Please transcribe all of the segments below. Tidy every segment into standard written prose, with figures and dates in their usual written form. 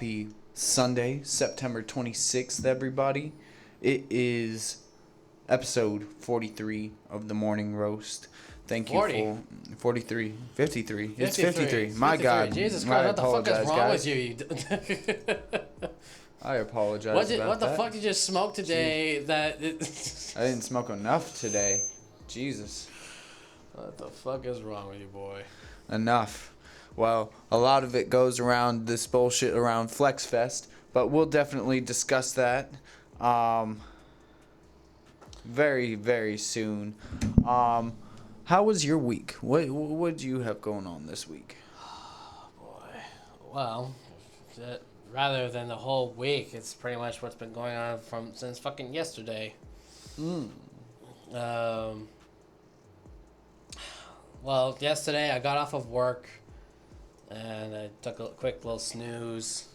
Happy Sunday, September 26th, everybody. It is episode 43 of the Morning Roast. Thank you 40. for 43, 53. It's 53. 53. My God. Jesus I Christ, what the fuck apologize, is wrong guys. with you? I apologize What about the that. fuck did you smoke today that... I didn't smoke enough today. Jesus. What the fuck is wrong with you, boy? Enough. Well, a lot of it goes around this bullshit around Flex Fest, but we'll definitely discuss that very, very soon. How was your week? What did you have going on this week? Boy. Well, rather than the whole week, it's pretty much what's been going on since fucking yesterday. Well, yesterday I got off of work and I took a quick little snooze.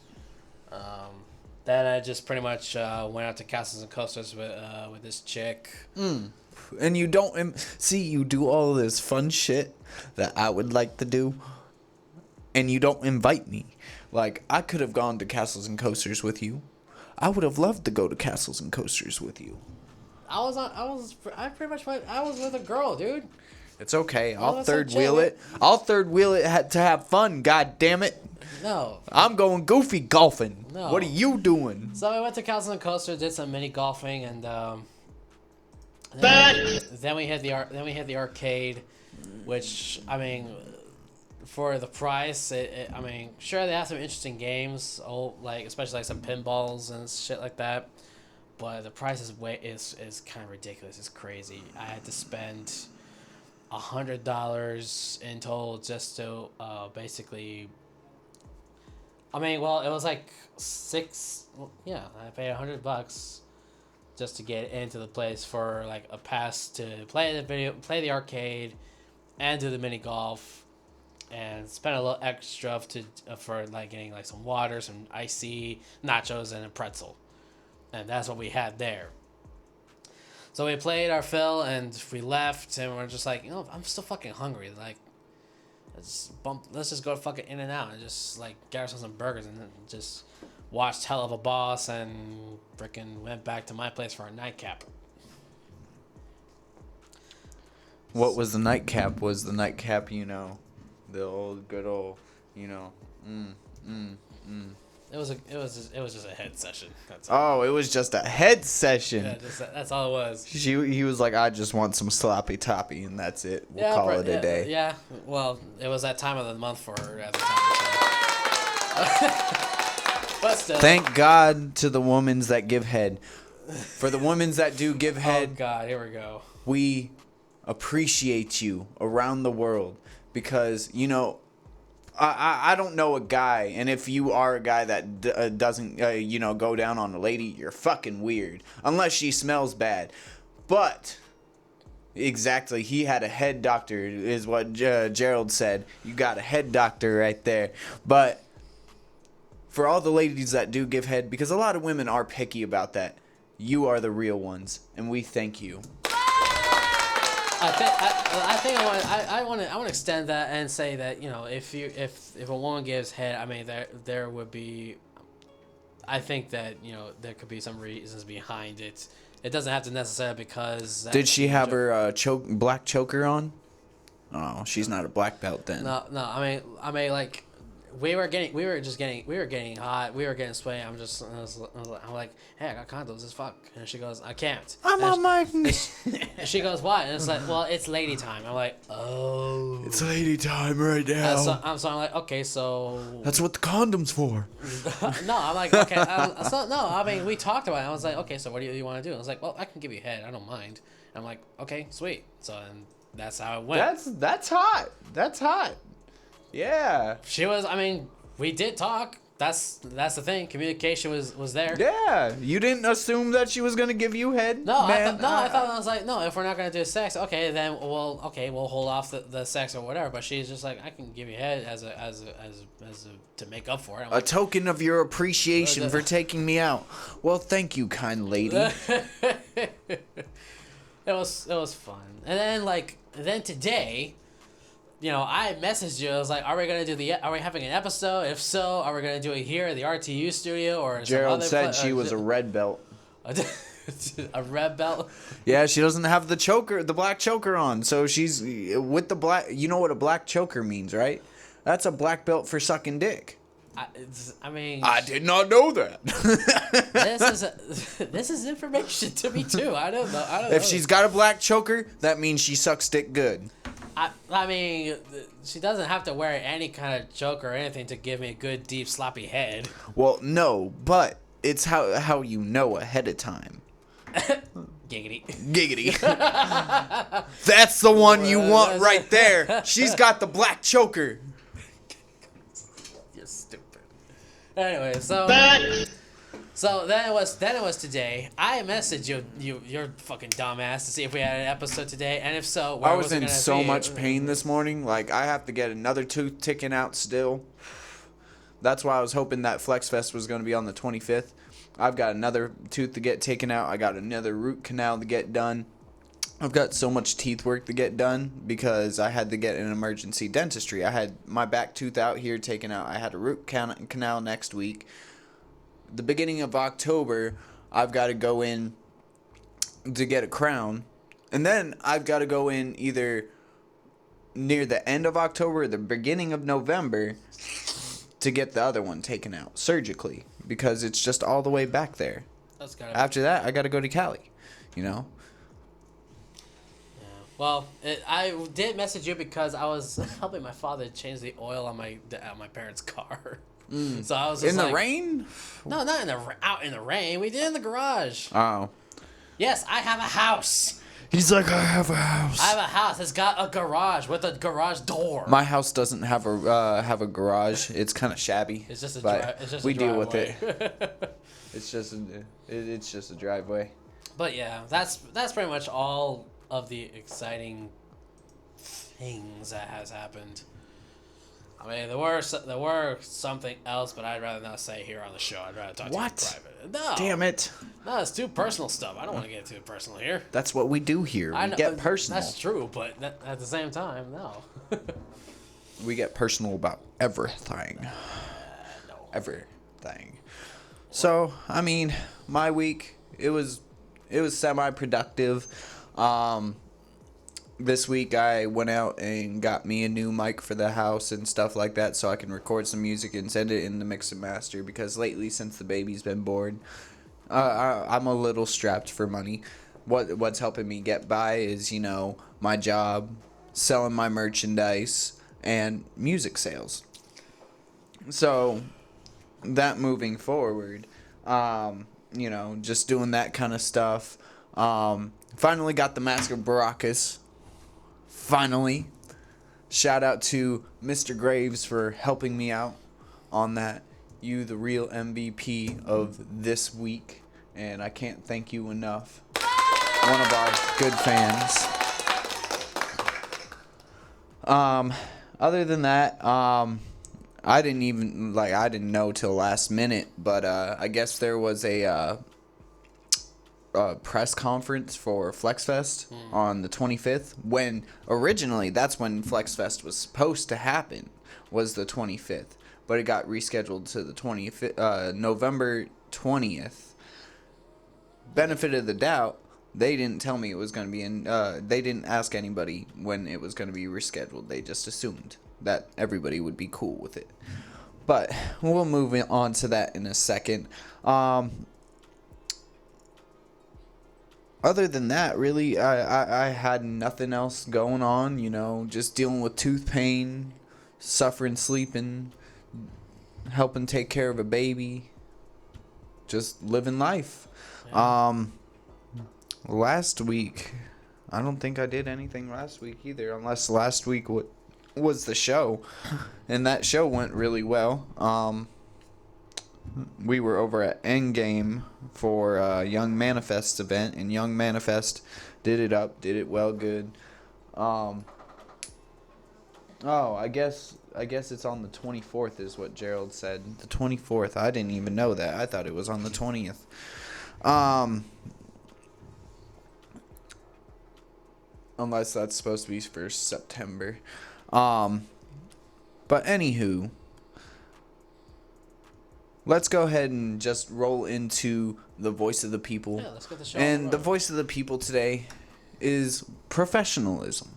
Then I just pretty much went out to Castles and Coasters with this chick. And you don't see, you do all this fun shit that I would like to do, and you don't invite me. Like, I could have gone to Castles and Coasters with you. I would have loved to go to Castles and Coasters with you. I was with a girl, dude. It's okay. Oh, I'll that's third okay. wheel it. I'll third wheel it to have fun. God damn it! No. I'm going goofy golfing. No. What are you doing? So we went to Castles and Coasters, did some mini golfing, and then we hit the arcade, which I mean, for the price, I mean, sure they have some interesting games, especially like some pinballs and shit like that, but the price is kind of ridiculous. It's crazy. I had to spend $100 in total just to basically. I mean, well, it was like I paid $100 just to get into the place for like a pass to play the arcade, and do the mini golf, and spend a little extra for like getting like some water, some icy nachos, and a pretzel, and that's what we had there. So we played our fill, and we left, and we're just like, I'm still fucking hungry. Like, let's just go fucking In and Out and just like get ourselves some burgers, and then just watched Hell of a Boss, and freaking went back to my place for a nightcap. What was the nightcap? Was the nightcap, the old good old, It was just a head session. That's all. Oh, it was just a head session. Yeah, that's all it was. He was like, I just want some sloppy toppy, and that's it. We'll call it a day. Yeah, well, it was that time of the month for her at the time. So. But still. Thank God to the womans that give head. For the womans that do give head, Oh God, here we go. we appreciate you around the world, because I don't know a guy, and if you are a guy that doesn't go down on a lady, you're fucking weird, unless she smells bad. But exactly, he had a head doctor, is what Gerald said. You got a head doctor right there. But for all the ladies that do give head, because a lot of women are picky about that, you are the real ones, and we thank you. I want to extend that and say that if a woman gives head, I mean there would be, I think that there could be some reasons behind it. It doesn't have to necessarily because. Did she have her black choker on? Oh, she's not a black belt then. No. I mean, like, we were getting hot. We were getting sweaty. I'm like, hey, I got condoms as fuck. And she goes, I can't. I'm on my. And she goes, what? And it's like, well, it's lady time. I'm like, oh. It's lady time right now. So I'm like, okay, so. That's what the condom's for. No, I'm like, okay. I mean, we talked about it. I was like, okay, so what do you want to do? I was like, well, I can give you head. I don't mind. I'm like, okay, sweet. So and that's how it went. That's hot. That's hot. Yeah. We did talk. That's the thing. Communication was there. Yeah. You didn't assume that she was gonna give you head. No, man. I thought I was like, no. If we're not gonna do sex, okay, then we'll hold off the sex or whatever. But she's just like, I can give you head as to make up for it. A token of your appreciation for taking me out. Well, thank you, kind lady. It was fun. And then today, I messaged you. I was like, "Are we gonna do Are we having an episode? If so, are we gonna do it here at the RTU studio or Gerald some said other she was a red belt. a red belt?" Yeah, she doesn't have the black choker on, so she's with the black. You know what a black choker means, right? That's a black belt for sucking dick. I mean, I did not know that. this is information to me too. I don't know. If she's got a black choker, that means she sucks dick good. I mean, she doesn't have to wear any kind of choker or anything to give me a good deep sloppy head. Well, no, but it's how you know ahead of time. Giggity. Giggity. That's the one you want right there. She's got the black choker. You're stupid. Anyway, so then it was today. I messaged you're fucking dumbass to see if we had an episode today, and if so, where I was in gonna so be? much pain this morning. Like, I have to get another tooth taken out still. That's why I was hoping that Flex Fest was going to be on the 25th. I've got another tooth to get taken out. I got another root canal to get done. I've got so much teeth work to get done because I had to get an emergency dentistry. I had my back tooth out here taken out. I had a root canal next week. The beginning of October, I've got to go in to get a crown. And then I've got to go in either near the end of October or the beginning of November to get the other one taken out surgically because it's just all the way back there. After that, I got to go to Cali, Yeah. Well, I did message you because I was helping my father change the oil on my parents' car. So I was just in the rain? No, not out in the rain. We did it in the garage. Oh. Yes, I have a house. He's like, I have a house. I have a house. It's got a garage with a garage door. My house doesn't have a garage. It's kind of shabby. It's just we a deal with driveway. it. It's just a driveway. But yeah, that's pretty much all of the exciting things that has happened. I mean, there were something else, but I'd rather not say here on the show. I'd rather talk to you in private. No. Damn it. No, it's too personal stuff. I don't want to get too personal here. That's what we do here. We get personal. That's true, but at the same time, no. We get personal about everything. No. Everything. So, I mean, my week, it was semi-productive. This week I went out and got me a new mic for the house and stuff like that so I can record some music and send it in the mix and master because lately since the baby's been born, I'm a little strapped for money. What's helping me get by is, my job, selling my merchandise, and music sales. So, that moving forward, just doing that kind of stuff. Finally got the Mask of Baracus. Finally. Shout out to Mr. Graves for helping me out on that. You, the real MVP of this week. And I can't thank you enough. One of our good fans. Other than that, I didn't know till last minute, but I guess there was a press conference for FlexFest on the 25th, when originally that's when FlexFest was supposed to happen, was the 25th, but it got rescheduled to the 25th, November 20th. Benefit of the doubt, they didn't tell me it was going to be they didn't ask anybody when it was going to be rescheduled. They just assumed that everybody would be cool with it. But we'll move on to that in a second. Other than that, really, I had nothing else going on, just dealing with tooth pain, suffering, sleeping, helping take care of a baby, just living life. Yeah. Last week, I don't think I did anything last week either, unless last week was the show, and that show went really well. We were over at Endgame for Young Manifest's event, and Young Manifest did it well, good. I guess it's on the 24th is what Gerald said. The 24th. I didn't even know that. I thought it was on the 20th. Unless that's supposed to be for September. But anywho, let's go ahead and just roll into the voice of the people. Yeah, let's get the show. And the voice of the people today is professionalism.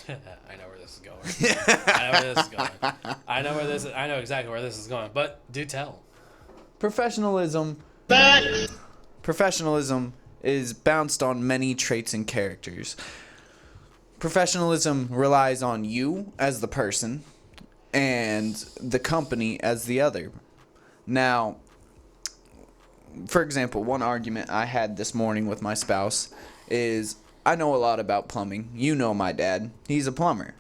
I know where this is going. I know where this is going. I know exactly where this is going. But do tell. Professionalism is bounced on many traits and characters. Professionalism relies on you as the person and the company as the other. Now, for example, one argument I had this morning with my spouse is I know a lot about plumbing. You know my dad. He's a plumber.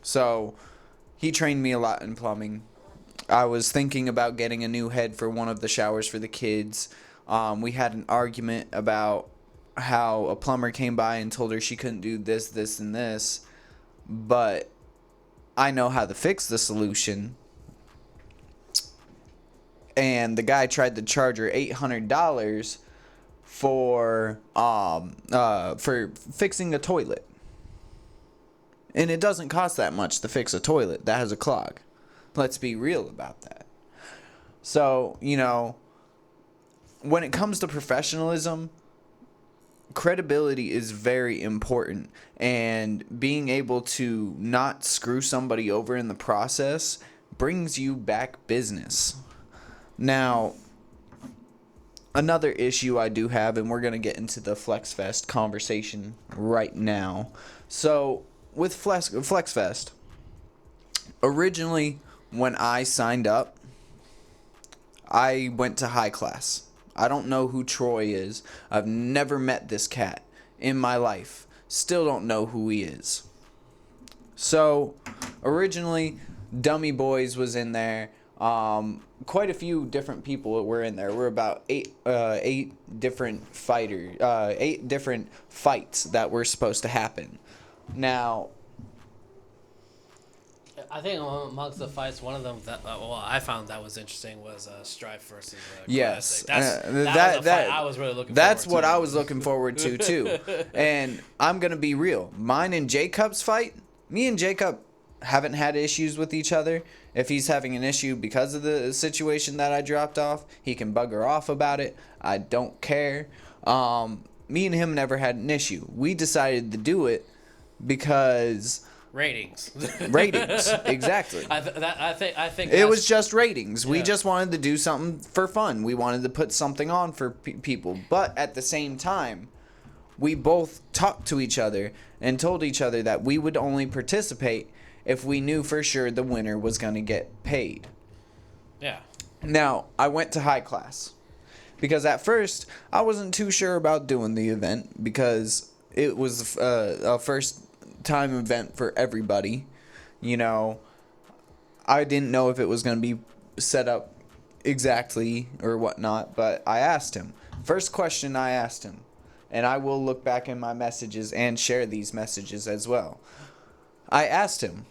So he trained me a lot in plumbing. I was thinking about getting a new head for one of the showers for the kids. We had an argument about how a plumber came by and told her she couldn't do this, this, and this. But I know how to fix the solution. And the guy tried to charge her $800 for fixing a toilet. And it doesn't cost that much to fix a toilet that has a clog. Let's be real about that. So, you know, when it comes to professionalism, credibility is very important. And being able to not screw somebody over in the process brings you back business. Now, another issue I do have, and we're going to get into the FlexFest conversation right now. So, with FlexFest, originally when I signed up, I went to high class. I don't know who Troy is. I've never met this cat in my life. Still don't know who he is. So, originally, Dummy Boys was in there. Quite a few different people were in there. We're about eight different fights that were supposed to happen. Now, I think amongst the fights, one of them that I found that was interesting was Strife versus yes, Classic. That was a fight I was really looking. That's forward what to. I was looking forward to too. And I'm gonna be real. Mine and Jacob's fight. Me and Jacob haven't had issues with each other. If he's having an issue because of the situation that I dropped off, he can bugger off about it. I don't care. Me and him never had an issue. We decided to do it because ratings. Exactly. I think it was just ratings. Yeah. We just wanted to do something for fun. We wanted to put something on for people. But at the same time, we both talked to each other and told each other that we would only participate if we knew for sure the winner was going to get paid. Yeah. Now, I went to high class because at first I wasn't too sure about doing the event because it was a first time event for everybody. You know, I didn't know if it was going to be set up exactly or whatnot, but I asked him. First question I asked him, and I will look back in my messages and share these messages as well. I asked him,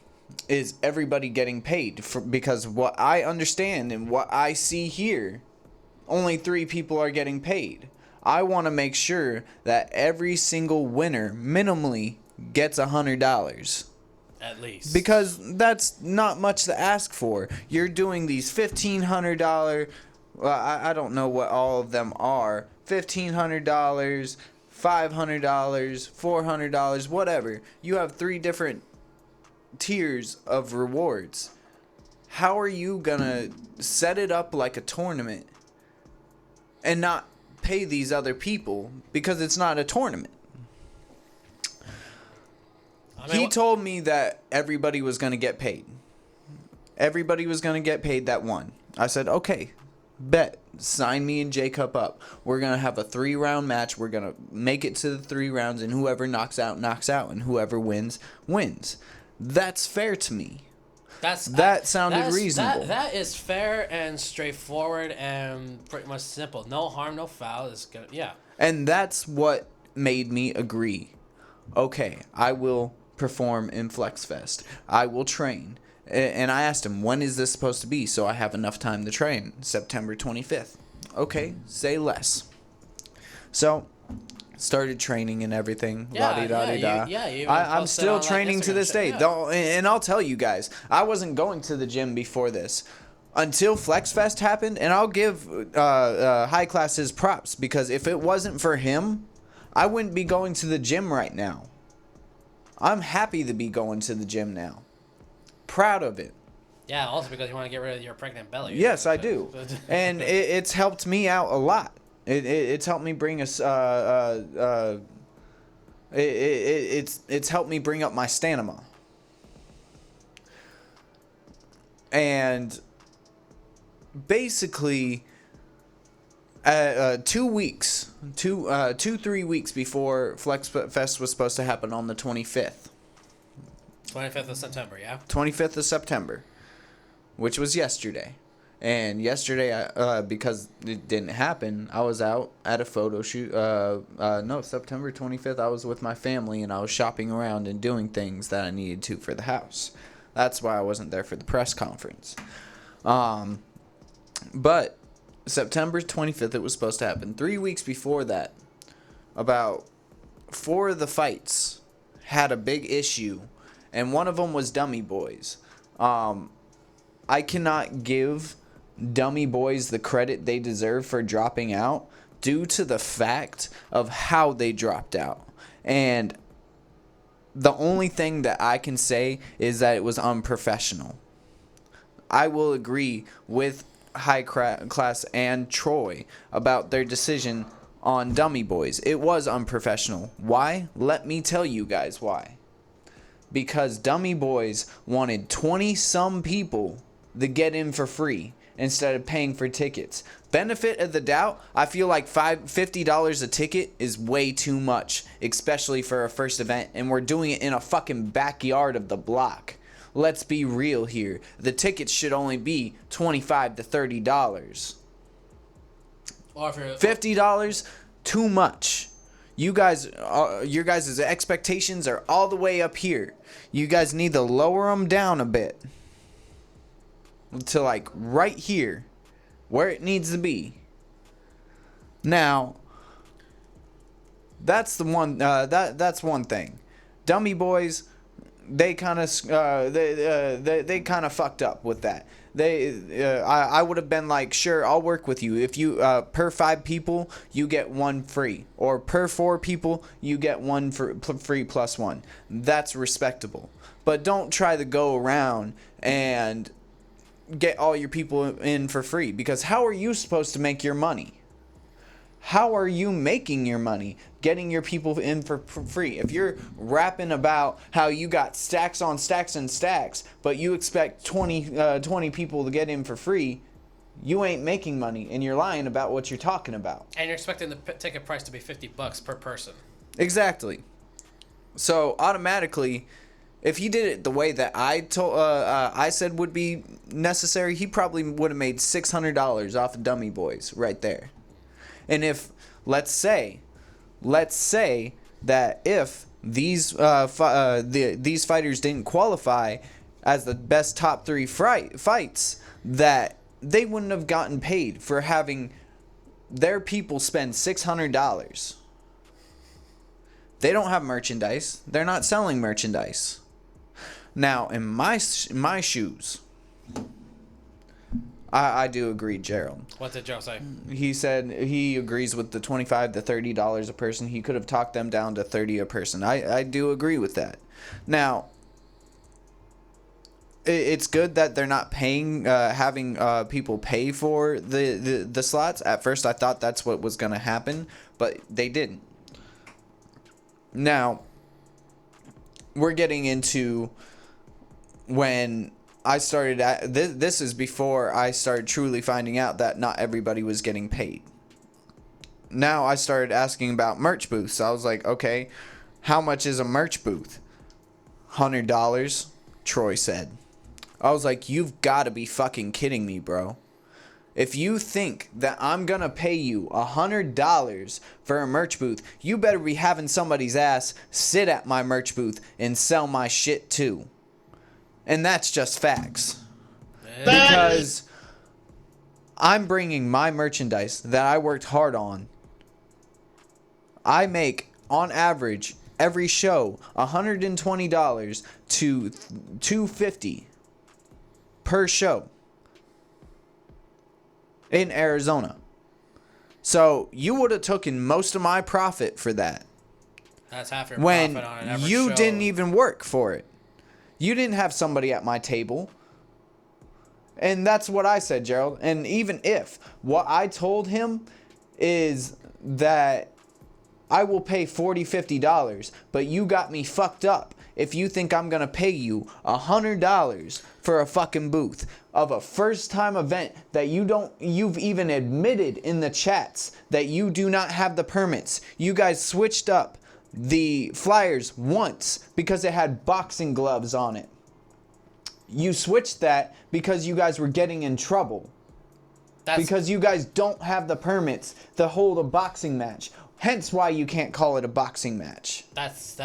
is everybody getting paid? Because what I understand and what I see here, only 3 people are getting paid. I want to make sure that every single winner minimally gets $100. At least. Because that's not much to ask for. You're doing these $1,500, well, I don't know what all of them are, $1,500, $500, $400, whatever. You have 3 different tiers of rewards. How are you gonna set it up like a tournament and not pay these other people because it's not a tournament? He told me that everybody was gonna get paid. Everybody was gonna get paid that won. I said, okay, bet. Sign me and Jacob up. We're gonna have a 3-round match. We're gonna make it to the 3 rounds, and whoever knocks out, and whoever wins, wins. That's fair to me. That sounded reasonable. That is fair and straightforward and pretty much simple. No harm, no foul. It's gonna, yeah. And that's what made me agree. Okay, I will perform in FlexFest. I will train. And I asked him, when is this supposed to be so I have enough time to train? September 25th. Okay, say less. So, started training and everything. Yeah, La-di-da-di-da. yeah, you even I'm posted still on, like, training to Instagram this shit, day. yeah. And I'll tell you guys, I wasn't going to the gym before this. Until Flex Fest happened, and I'll give High Class his props, because if it wasn't for him, I wouldn't be going to the gym right now. I'm happy to be going to the gym now. Proud of it. Yeah, also because you want to get rid of your pregnant belly. Yes, I do. And it's helped me out a lot. It's helped me bring it's helped me bring up my stamina. And basically 2 weeks, 3 weeks before Flex Fest was supposed to happen on the 25th. 25th of September, yeah? 25th of September, which was yesterday. And yesterday, because it didn't happen, I was out at a photo shoot. September 25th, I was with my family, and I was shopping around and doing things that I needed to for the house. That's why I wasn't there for the press conference. But September 25th, it was supposed to happen. 3 weeks before that, about 4 of the fights had a big issue, and one of them was Dummy Boys. I cannot give Dummy Boys the credit they deserve for dropping out due to the fact of how they dropped out. And the only thing that I can say is that it was unprofessional. I will agree with High Class and Troy about their decision on Dummy Boys. It was unprofessional. Why? Let me tell you guys why. Because Dummy Boys wanted 20-some people to get in for free instead of paying for tickets. Benefit of the doubt, I feel like $50 a ticket is way too much, especially for a first event, and we're doing it in a fucking backyard of the block. Let's be real here. The tickets should only be $25 to $30. Or if you're $50, too much. You guys, your guys' expectations are all the way up here. You guys need to lower them down a bit to like right here, where it needs to be. Now, that's the one. That's one thing. Dummy Boys, they kind of they kind of fucked up with that. I would have been like, sure, I'll work with you. If you per 5 people, you get 1 free, or per 4 people, you get 1 free plus 1. That's respectable. But don't try to go around and get all your people in for free, because how are you supposed to make your money? How are you making your money getting your people in for free? If you're rapping about how you got stacks on stacks and stacks, but you expect 20 people to get in for free, you ain't making money, and you're lying about what you're talking about. And you're expecting the ticket price to be $50 per person. Exactly. So automatically, if he did it the way that I said would be necessary, he probably would have made $600 off of Dummy Boys right there. And if let's say that if these these fighters didn't qualify as the best top 3 fights, that they wouldn't have gotten paid for having their people spend $600. They don't have merchandise. They're not selling merchandise. Now, in my shoes, I do agree, Gerald. What did Joe say? He said he agrees with the $25 to $30 a person. He could have talked them down to $30 a person. I do agree with that. Now, it's good that they're not paying, having people pay for the slots. At first, I thought that's what was going to happen, but they didn't. Now, we're getting into when I started this is before I started truly finding out that not everybody was getting paid. Now I started asking about merch booths. I was like, okay, how much is a merch booth? $100, Troy said. I was like, you've got to be fucking kidding me, bro. If you think that I'm gonna pay you $100 for a merch booth, you better be having somebody's ass sit at my merch booth and sell my shit too. And that's just facts. Because I'm bringing my merchandise that I worked hard on. I make on average every show $120 to $250 per show in Arizona. So you would have taken most of my profit for that. That's half your When profit on an average you show. didn't even work for it. You didn't have somebody at my table. And that's what I said, Gerald. And even if what I told him is that I will pay $40, $50, but you got me fucked up if you think I'm going to pay you $100 for a fucking booth of a first time event that you've even admitted in the chats that you do not have the permits. You guys switched up the flyers once because it had boxing gloves on it. You switched that because you guys were getting in trouble. Because you guys don't have the permits to hold a boxing match. Hence why you can't call it a boxing match. That's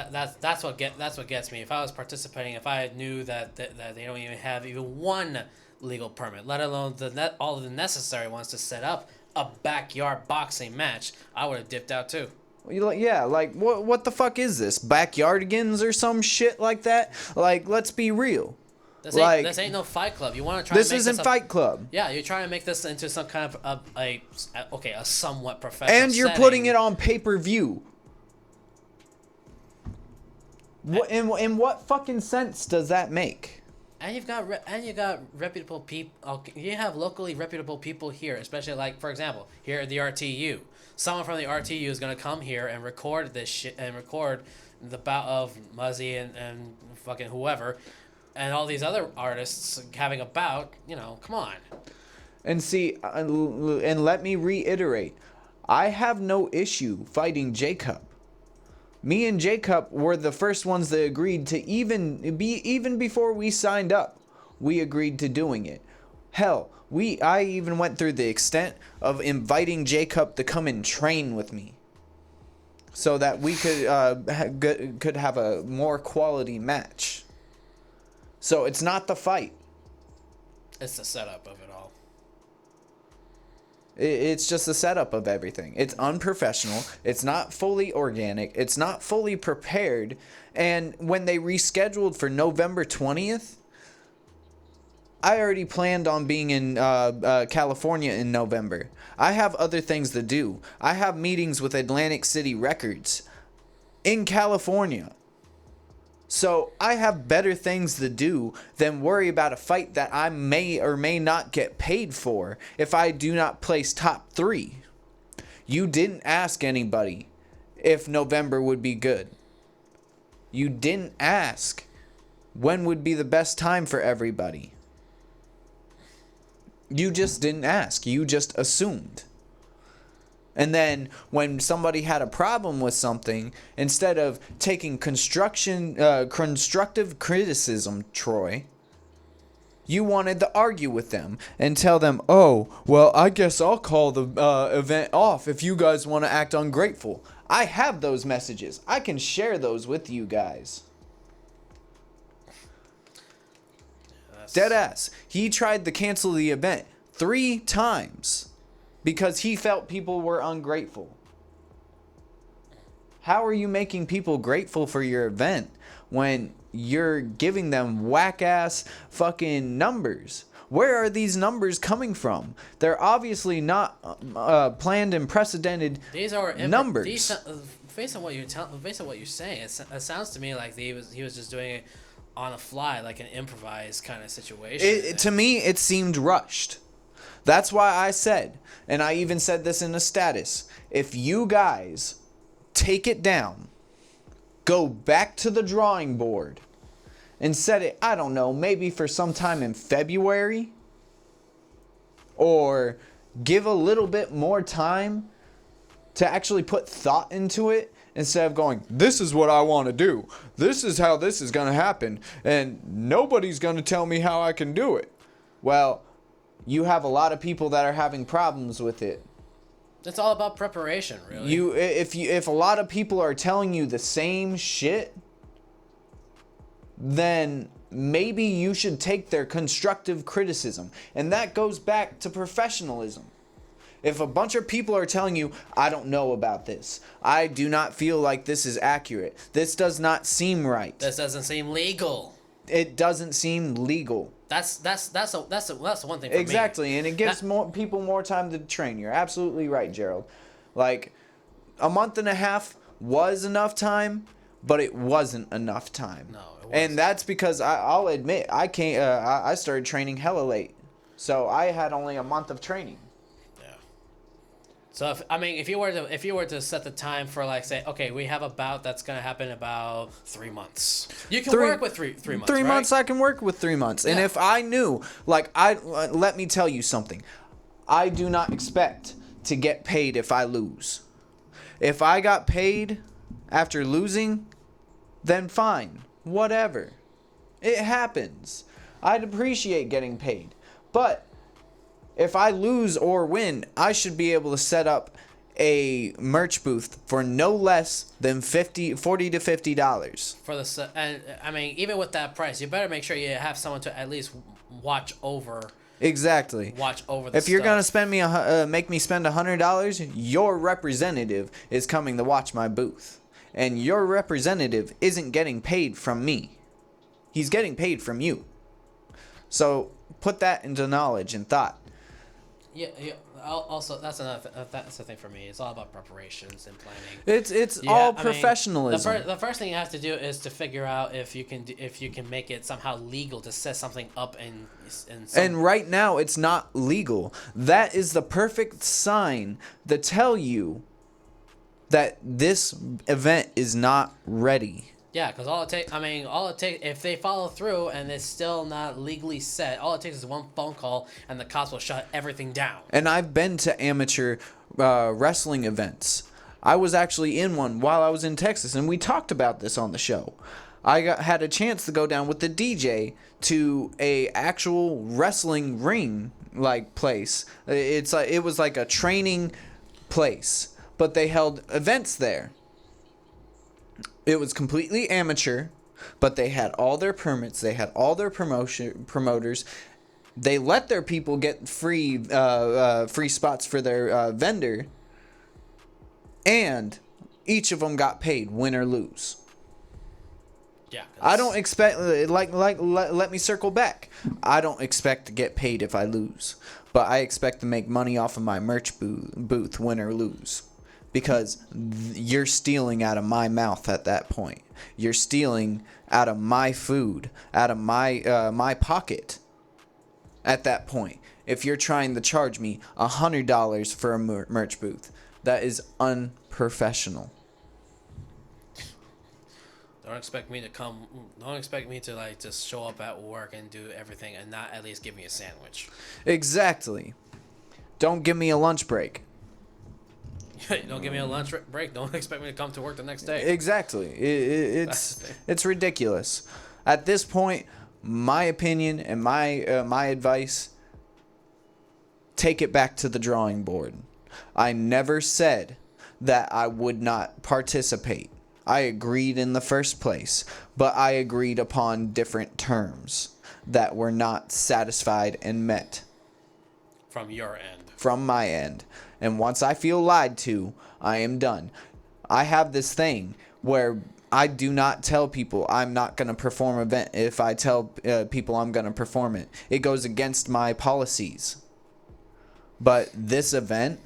what gets me. If I was participating, if I knew that they don't even have even one legal permit, let alone all of the necessary ones to set up a backyard boxing match, I would have dipped out too. Yeah, like what the fuck is this? Backyardigans or some shit like that? Like, let's be real. This ain't no Fight Club. You want to try? This isn't Fight Club. Yeah, you're trying to make this into some kind of a somewhat professional. And you're putting it on pay-per-view. In what fucking sense does that make? And you got reputable people. You have locally reputable people here, especially like, for example, here at the RTU. Someone from the RTU is gonna come here and record this shit and record the bout of Muzzy and fucking whoever. And all these other artists having a bout, come on. And see, and let me reiterate, I have no issue fighting Jacob. Me and Jacob were the first ones that agreed to even before we signed up, we agreed to doing it. Hell, I even went through the extent of inviting Jacob to come and train with me, so that we could have a more quality match. So it's not the fight. It's the setup of it all. It's just the setup of everything. It's unprofessional. It's not fully organic. It's not fully prepared. And when they rescheduled for November 20th, I already planned on being in California in November. I have other things to do. I have meetings with Atlantic City Records in California. So I have better things to do than worry about a fight that I may or may not get paid for if I do not place top 3. You didn't ask anybody if November would be good. You didn't ask when would be the best time for everybody. You just didn't ask. You just assumed. And then when somebody had a problem with something, instead of taking constructive criticism, Troy, you wanted to argue with them and tell them, oh, well, I guess I'll call the event off if you guys want to act ungrateful. I have those messages. I can share those with you guys. Deadass. He tried to cancel the event 3 times. Because he felt people were ungrateful. How are you making people grateful for your event when you're giving them whack-ass fucking numbers? Where are these numbers coming from? They're obviously not planned and precedented numbers. Based on what you're saying, it sounds to me like he was just doing it on the fly, like an improvised kind of situation. To me, it seemed rushed. That's why I said, and I even said this in a status, if you guys take it down, go back to the drawing board, and set it, I don't know, maybe for sometime in February, or give a little bit more time to actually put thought into it, instead of going, this is what I want to do, this is how this is going to happen, and nobody's going to tell me how I can do it. Well, you have a lot of people that are having problems with it. It's all about preparation, really. If a lot of people are telling you the same shit, then maybe you should take their constructive criticism. And that goes back to professionalism. If a bunch of people are telling you, I don't know about this, I do not feel like this is accurate, this does not seem right, This doesn't seem legal. it doesn't seem legal. That's the one thing for Exactly, and it gives That- more people more time to train. You're absolutely right, Gerald. Like, a month and a half was enough time, but it wasn't enough time. No, it wasn't. And that's because I'll admit I can't. I started training hella late, so I had only a month of training. Yeah. So if you were to set the time for, like, say, okay, we have a bout that's gonna happen in about 3 months. You can work with three months. 3 right? months, I can work with 3 months. And Yeah. if I knew, like, let me tell you something. I do not expect to get paid if I lose. If I got paid after losing, then fine, whatever. It happens. I'd appreciate getting paid. But if I lose or win, I should be able to set up a merch booth for no less than $40 to $50. For the and I mean, even with that price, you better make sure you have someone to at least watch over Exactly. the If you're gonna stuff. spend me make me spend $100, your representative is coming to watch my booth, and your representative isn't getting paid from me. He's getting paid from you. So put that into knowledge and thought. Yeah. Also, that's that's the thing for me. It's all about preparations and planning. It's Yeah, all I mean, professionalism. the first thing you have to do is to figure out if you can make it somehow legal to set something up in some, And right now, it's not legal. That is the perfect sign to tell you that this event is not ready. yeah, because all it takes if they follow through and it's still not legally set, all it takes is one phone call and the cops will shut everything down. And I've been to amateur wrestling events. I was actually in one while I was in Texas, and we talked about this on the show. Had a chance to go down with the DJ to a actual wrestling ring like place. It was like a training place, but they held events there. It was completely amateur, but they had all their permits. They had all their promoters. They let their people get free spots for their vendor, and each of them got paid, win or lose. Yeah. I don't expect let me circle back. I don't expect to get paid if I lose, but I expect to make money off of my merch booth, win or lose. Because you're stealing out of my mouth at that point. You're stealing out of my food, out of my pocket at that point. If you're trying to charge me $100 for a merch booth, that is unprofessional. Don't expect me to come. Don't expect me to like just show up at work and do everything and not at least give me a sandwich. Exactly. Don't give me a lunch break. Don't give me a lunch break. Don't expect me to come to work the next day. Exactly. It's ridiculous. At this point, my opinion and my advice, take it back to the drawing board. I never said that I would not participate. I agreed in the first place, but I agreed upon different terms that were not satisfied and met From your end. from my end. And once I feel lied to, I am done. I have this thing where I do not tell people I'm not going to perform an event if I tell people I'm going to perform it. It goes against my policies. But this event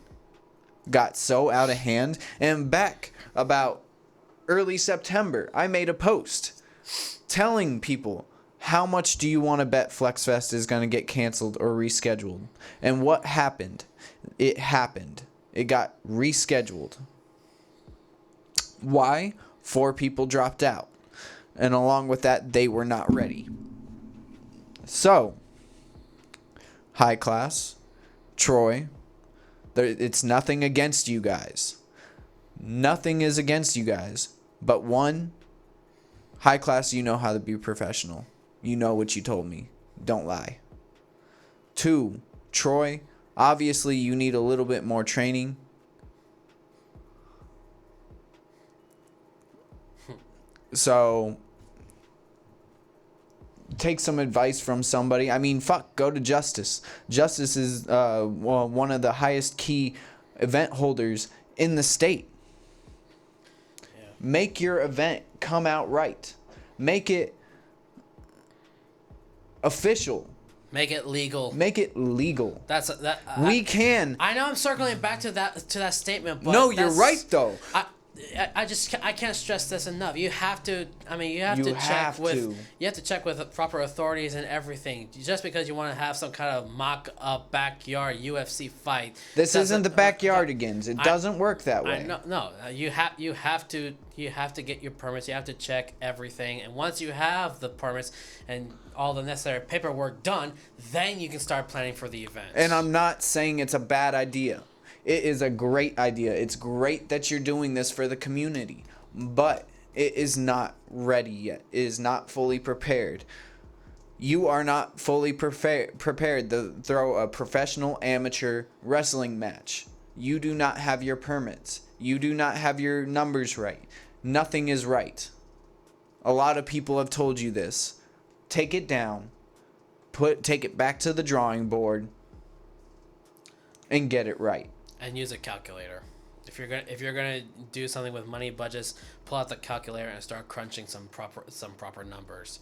got so out of hand. And back about early September, I made a post telling people, how much do you want to bet FlexFest is going to get canceled or rescheduled? And what happened? It happened. It got rescheduled. Why? 4 people dropped out. And along with that, they were not ready. So, High Class, Troy, it's nothing against you guys. Nothing is against you guys. But one, High Class, you know how to be professional. You know what you told me. Don't lie. 2, Troy, obviously you need a little bit more training. So take some advice from somebody, I mean, fuck, go to Justice. Justice is one of the highest key event holders in the state. Yeah. Make your event come out right. Make it official. Make it legal. Make it legal. That's that. We can. I know I'm circling back to that statement, but No, you're right though. I can't stress this enough. You have to. I mean, you have You to have check with. to. You have to check with proper authorities and everything. Just because you want to have some kind of mock-up backyard UFC fight. This isn't the backyard again. It I- doesn't work that way. I know. No, you have to get your permits. You have to check everything, and once you have the permits and all the necessary paperwork done, then you can start planning for the event. And I'm not saying it's a bad idea. It is a great idea. It's great that you're doing this for the community, but it is not ready yet. It is not fully prepared. You are not fully prepared to throw a professional amateur wrestling match. You do not have your permits. You do not have your numbers right. Nothing is right. A lot of people have told you this. Take it down. Take it back to the drawing board and get it right. And use a calculator. If you're gonna do something with money budgets, pull out the calculator and start crunching some proper numbers.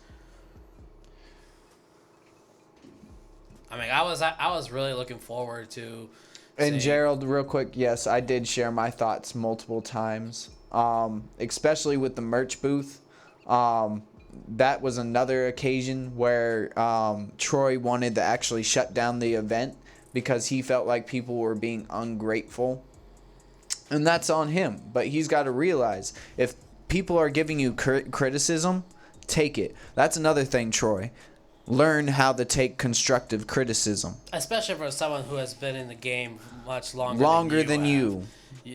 I mean, I was really looking forward to. And Gerald, real quick, yes, I did share my thoughts multiple times, especially with the merch booth. That was another occasion where Troy wanted to actually shut down the event because he felt like people were being ungrateful. And that's on him. But he's got to realize, if people are giving you criticism, take it. That's another thing, Troy. Learn how to take constructive criticism. Especially for someone who has been in the game much longer than you.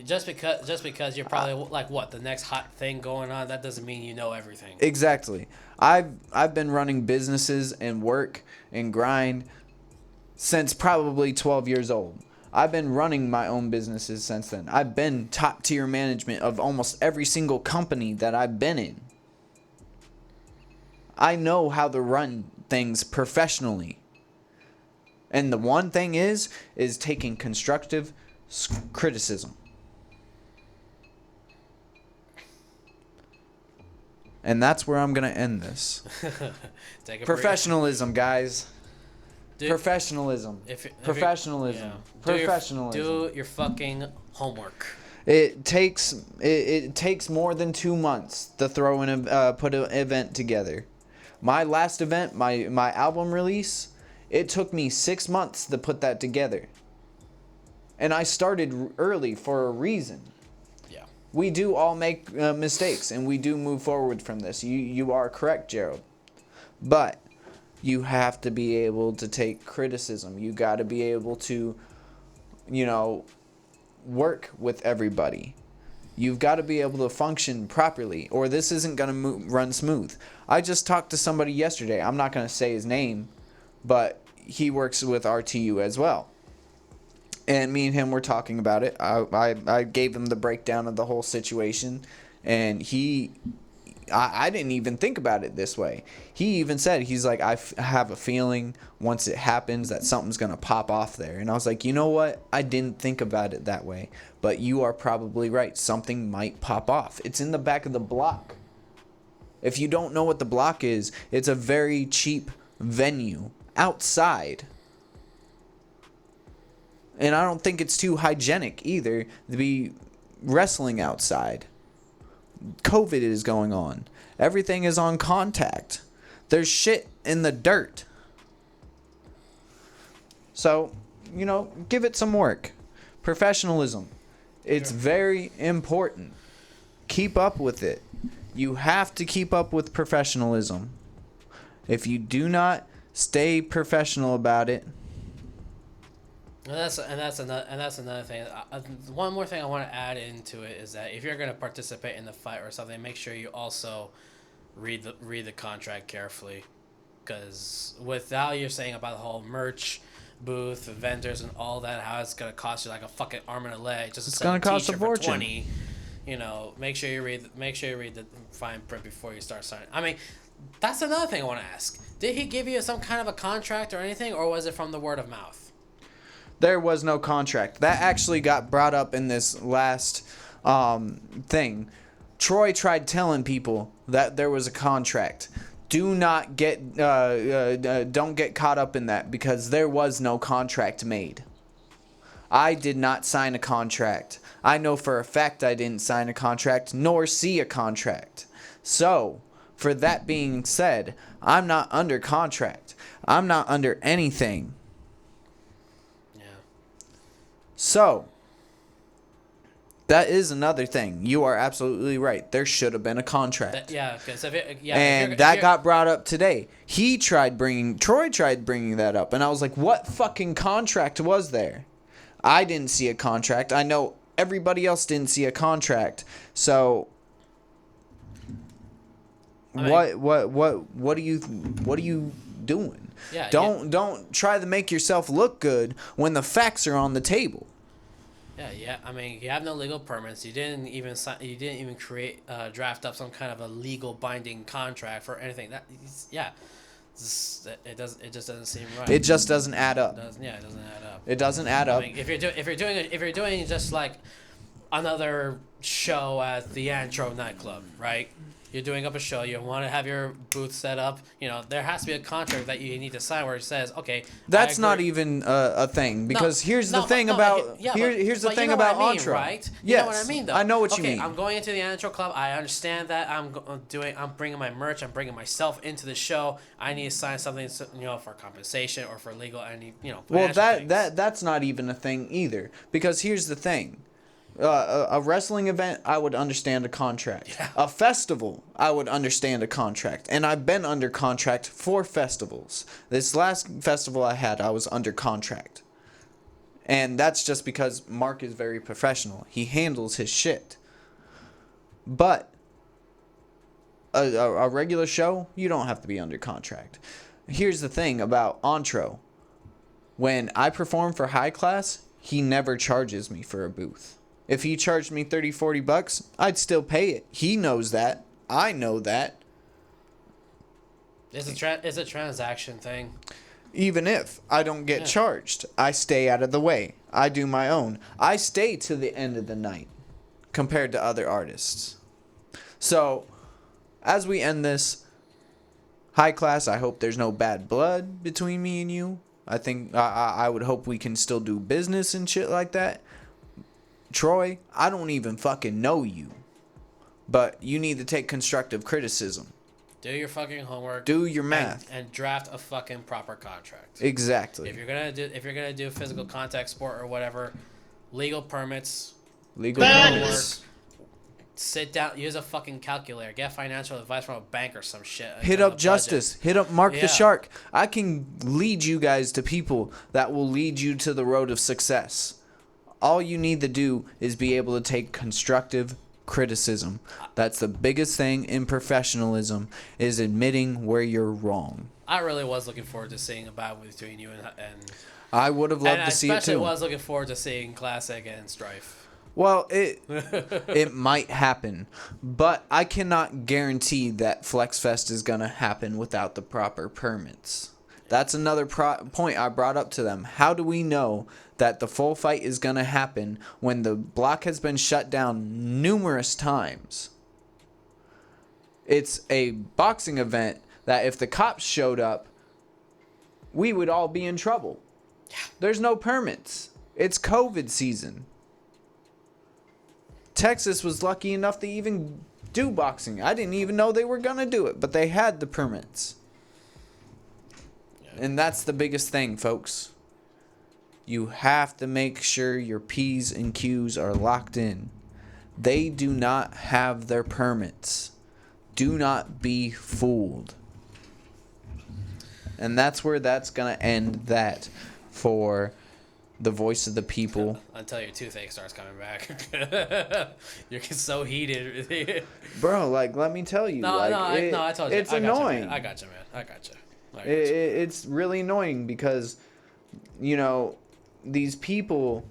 Just because you're probably like the next hot thing going on, that doesn't mean you know everything. Exactly. I've been running businesses and work and grind since probably 12 years old. I've been running my own businesses since then. I've been top tier management of almost every single company that I've been in. I know how to run things professionally. And the one thing is taking constructive criticism. And that's where I'm going to end this. Professionalism, guys. Professionalism. Professionalism. Professionalism. Do your fucking homework. It takes more than 2 months to throw in put an event together. My last event, my album release, it took me 6 months to put that together. And I started early for a reason. Yeah. We do all make mistakes, and we do move forward from this. You are correct, Gerald. But you have to be able to take criticism. You got to be able to, work with everybody. You've got to be able to function properly, or this isn't going to run smooth. I just talked to somebody yesterday. I'm not going to say his name, but he works with RTU as well. And me and him were talking about it. I gave him the breakdown of the whole situation, and I didn't even think about it this way. He even said, he's like, I have a feeling once it happens that something's going to pop off there. And I was like, you know what? I didn't think about it that way. But you are probably right. Something might pop off. It's in the back of the block. If you don't know what the block is, it's a very cheap venue outside. And I don't think it's too hygienic either to be wrestling outside. COVID is going on. Everything is on contact. There's shit in the dirt. So, give it some work. Professionalism. It's very important. Keep up with it. You have to keep up with professionalism. If you do not stay professional about it. And that's another thing. One more thing I want to add into it is that if you're going to participate in the fight or something, make sure you also read the contract carefully, because with how you're saying about the whole merch booth, vendors, and all that, how it's going to cost you like a fucking arm and a leg just to sell a t-shirt for fortune. $20. Make sure you read the fine print before you start signing. I mean, that's another thing I want to ask. Did he give you some kind of a contract or anything, or was it from the word of mouth? There was no contract. That actually got brought up in this last thing. Troy tried telling people that there was a contract. Do not get don't get caught up in that, because there was no contract made. I did not sign a contract. I know for a fact I didn't sign a contract nor see a contract. So, for that being said, I'm not under contract. I'm not under anything. Yeah. So, that is another thing. You are absolutely right. There should have been a contract. Yeah, because And that got brought up today. Troy tried bringing that up. And I was like, what fucking contract was there? I didn't see a contract. I know everybody else didn't see a contract. So, what are you doing? Yeah, don't try to make yourself look good when the facts are on the table. Yeah. I mean, you have no legal permits. You didn't even sign. You didn't even create, draft up some kind of a legal binding contract for anything. It just doesn't seem right. It just doesn't add up. It doesn't add up. It doesn't add up. I mean, if you're doing just like another show at the Antro nightclub, right? You're doing up a show. You want to have your booth set up. You know, there has to be a contract that you need to sign where it says, okay. That's not even a thing, because here's the thing about Antro. Right? You Yes, know what I mean, though. I know what you mean. I'm going into the Antro club. I understand that. I'm bringing my merch. I'm bringing myself into the show. I need to sign something, for compensation or for legal. I need, Well, financial things. that's not even a thing either, because here's the thing. A wrestling event, I would understand a contract. Yeah. A festival, I would understand a contract. And I've been under contract for festivals. This last festival I had, I was under contract. And that's just because Mark is very professional. He handles his shit. But a regular show, you don't have to be under contract. Here's the thing about Antro. When I perform for High Class, he never charges me for a booth. If he charged me $30-$40, I'd still pay it. He knows that. I know that. It's a transaction thing. Even if I don't get charged, I stay out of the way. I do my own. I stay to the end of the night compared to other artists. So, as we end this, High Class, I hope there's no bad blood between me and you. I think I would hope we can still do business and shit like that. Troy, I don't even fucking know you. But you need to take constructive criticism. Do your fucking homework. Do your math. And draft a fucking proper contract. Exactly. If you're gonna do physical contact sport or whatever, legal permits. Legal permits. Sit down, use a fucking calculator, get financial advice from a bank or some shit. Hit up Justice. Hit up Mark the Yeah. Shark. I can lead you guys to people that will lead you to the road of success. All you need to do is be able to take constructive criticism. That's the biggest thing in professionalism, is admitting where you're wrong. I really was looking forward to seeing a battle between you and I would have loved to see it I especially too. was looking forward to seeing Classic and Strife. Well, it might happen, but I cannot guarantee that FlexFest is going to happen without the proper permits. That's another point I brought up to them. How do we know that the full fight is going to happen when the block has been shut down numerous times? It's a boxing event that if the cops showed up, we would all be in trouble. There's no permits. It's COVID season. Texas was lucky enough to even do boxing. I didn't even know they were going to do it, but they had the permits. And that's the biggest thing, folks. You have to make sure your P's and Q's are locked in. They do not have their permits. Do not be fooled. And that's where that's going to end that for the voice of the people. Until your toothache starts coming back. You're so heated. Bro, like, let me tell you. I told you. It's annoying. I got you, man. I got you. It's really annoying because, these people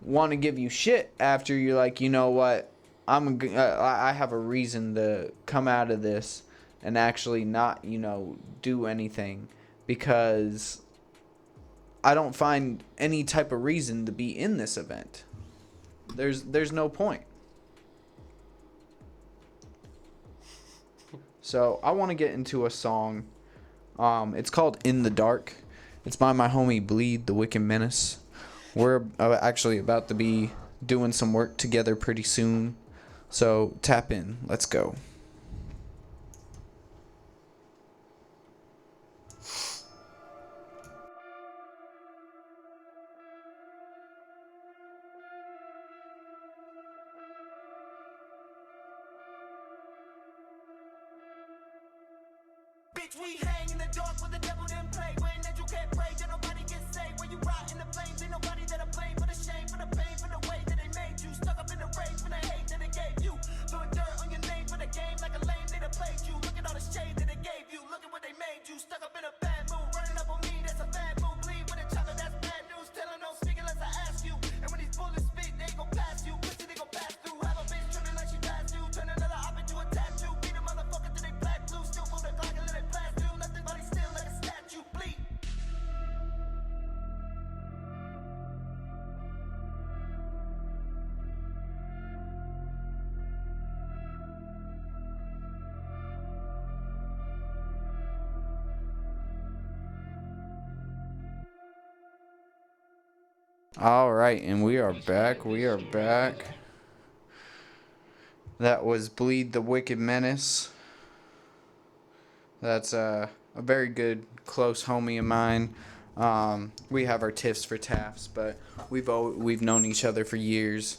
want to give you shit after you're like, you know what, I have a reason to come out of this and actually not, do anything, because I don't find any type of reason to be in this event. There's no point. So I want to get into a song. It's called "In the Dark." It's by my homie Bleed the Wicked Menace. We're actually about to be doing some work together pretty soon. So tap in. Let's go. Bitch, we hang in the dark where the devil didn't play. When that you can't pray, then nobody gets saved. When you rot in the flames, ain't nobody that'll blame for the shame, for the pain, for the way that they made you. Stuck up in the rage for the hate that they gave you. Throwing dirt on your name for the game like a lame, they done played you. Look at all the shade that they gave you. Look at what they made you. Stuck up in a bad mood, running up on me, that's a bad mood. Bleed with a chopper, that's bad news. Tell them don't speak unless I ask you. And when these bullets spit, they gon' pass you. Pussy, they gon' pass through. Have a bitch tripping like she passed you. Turn another op into a tattoo. Beat a motherfucker till they black blue. Still move the Glock and let it blast through. Nothing but he still like a statue. Bleed. All right, and we are back. We are back. That was Bleed the Wicked Menace. That's a very good close homie of mine. We have our tiffs for taffs, but we've known each other for years.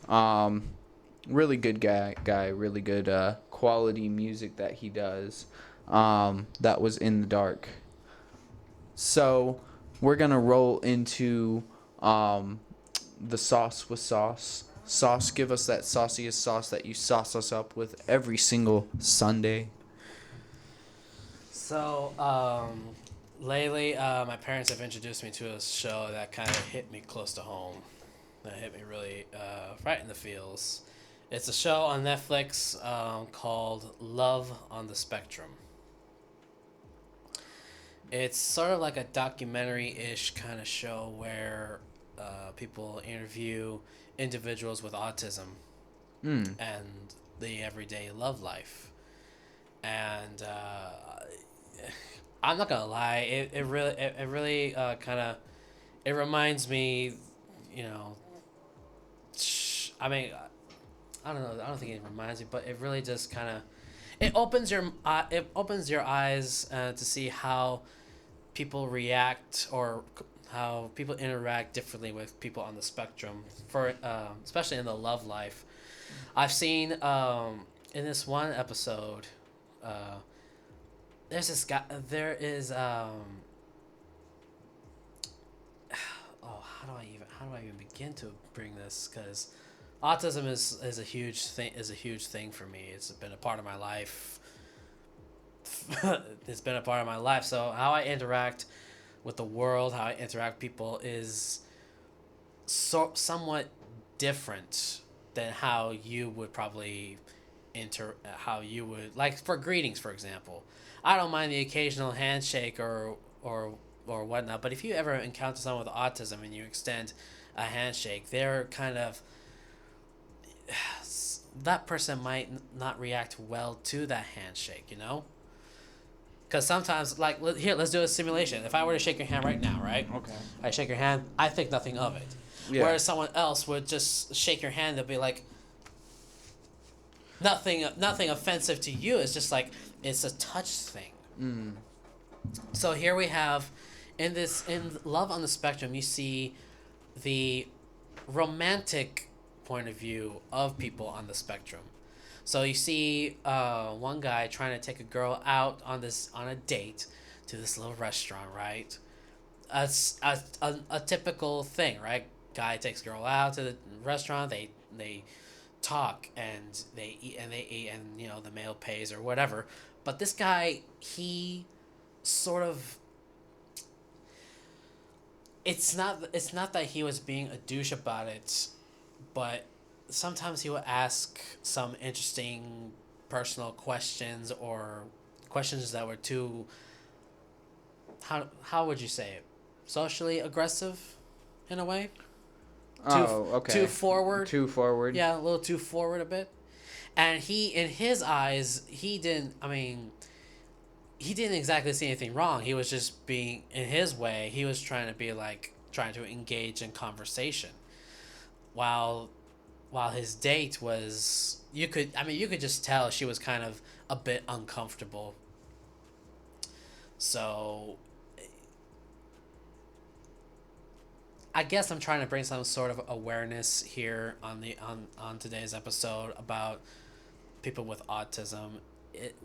Really good guy, really good quality music that he does. That was In the Dark. So we're gonna roll into the sauce with sauce. Sauce, give us that sauciest sauce that you sauce us up with every single Sunday. So, lately, my parents have introduced me to a show that kind of hit me close to home. That hit me really right in the feels. It's a show on Netflix called Love on the Spectrum. It's sort of like a documentary-ish kind of show where people interview individuals with autism and the everyday love life. And I'm not gonna lie, it really kind of it reminds me, I mean, I don't know, I don't think it reminds me, but it really just kind of it opens your eyes to see how people react or how people interact differently with people on the spectrum, for especially in the love life. I've seen in this one episode, there's this guy. There is oh, how do I even begin to bring this? Because autism is a huge thing for me. It's been a part of my life. It's been a part of my life. So how I interact with the world, how I interact with people is somewhat different than how you would probably like for greetings, for example. I don't mind the occasional handshake or whatnot, but if you ever encounter someone with autism and you extend a handshake, they're kind of that person might not react well to that handshake, Because sometimes, like, here, let's do a simulation. If I were to shake your hand right now, right? Okay. I shake your hand, I think nothing of it. Yeah. Whereas someone else would just shake your hand, they'll be like, nothing offensive to you. It's just like, it's a touch thing. Mm. So here we have, in Love on the Spectrum, you see the romantic point of view of people on the spectrum. So you see one guy trying to take a girl out on a date to this little restaurant, right? A typical thing, right? Guy takes girl out to the restaurant. They talk and they eat and the male pays or whatever. But this guy, he sort of. It's not that he was being a douche about it, but sometimes he would ask some interesting personal questions or questions that were too, how would you say it, socially aggressive in a way. Too forward. Too forward. Yeah, a little too forward a bit. And in his eyes, he didn't exactly see anything wrong. He was just being, in his way, he was trying to engage in conversation. While his date was, you could just tell she was kind of a bit uncomfortable. So I guess I'm trying to bring some sort of awareness here on today's episode about people with autism.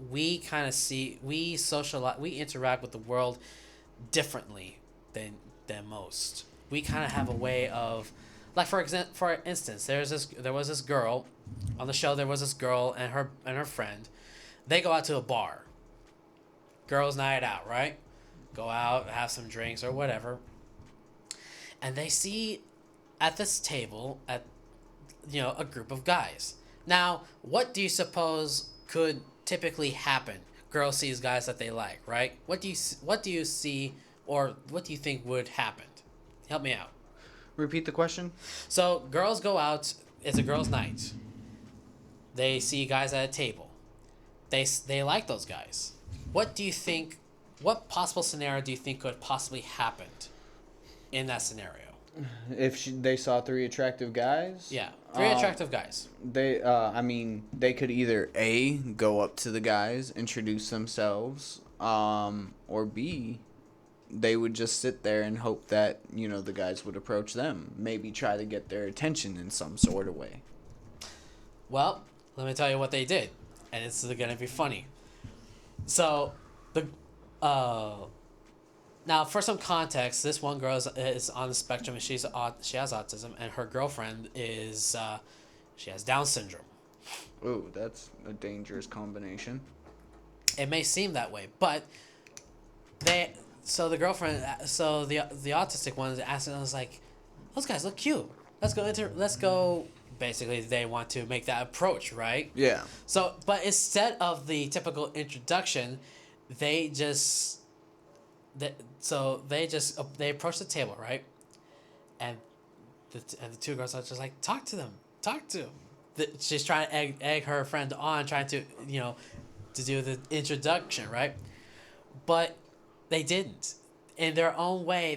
We interact with the world differently than most. We kind of have a way of, like, for instance, there was this girl on the show. There was this girl and her friend. They go out to a bar. Girls' night out, right? Go out, have some drinks or whatever. And they see at this table a group of guys. Now, what do you suppose could typically happen? Girl sees guys that they like, right? What do you see, or what do you think would happen? Help me out. Repeat the question. So girls go out. It's a girls' night. They see guys at a table. They like those guys. What do you think? What possible scenario do you think could possibly happen in that scenario? If they saw three attractive guys? Yeah, three attractive guys. They could either A, go up to the guys, introduce themselves, or B, they would just sit there and hope that, the guys would approach them. Maybe try to get their attention in some sort of way. Well, let me tell you what they did, and it's going to be funny. So, now, for some context, this one girl is on the spectrum, and she has autism, and her girlfriend she has Down syndrome. Ooh, that's a dangerous combination. It may seem that way, but the autistic one is asking us, like, those guys look cute. Let's go. Basically, they want to make that approach, right? Yeah. So, but instead of the typical introduction, they approach the table, right? And the two girls are just like, talk to them. She's trying to egg her friend on, trying to to do the introduction, right? But they didn't. In their own way,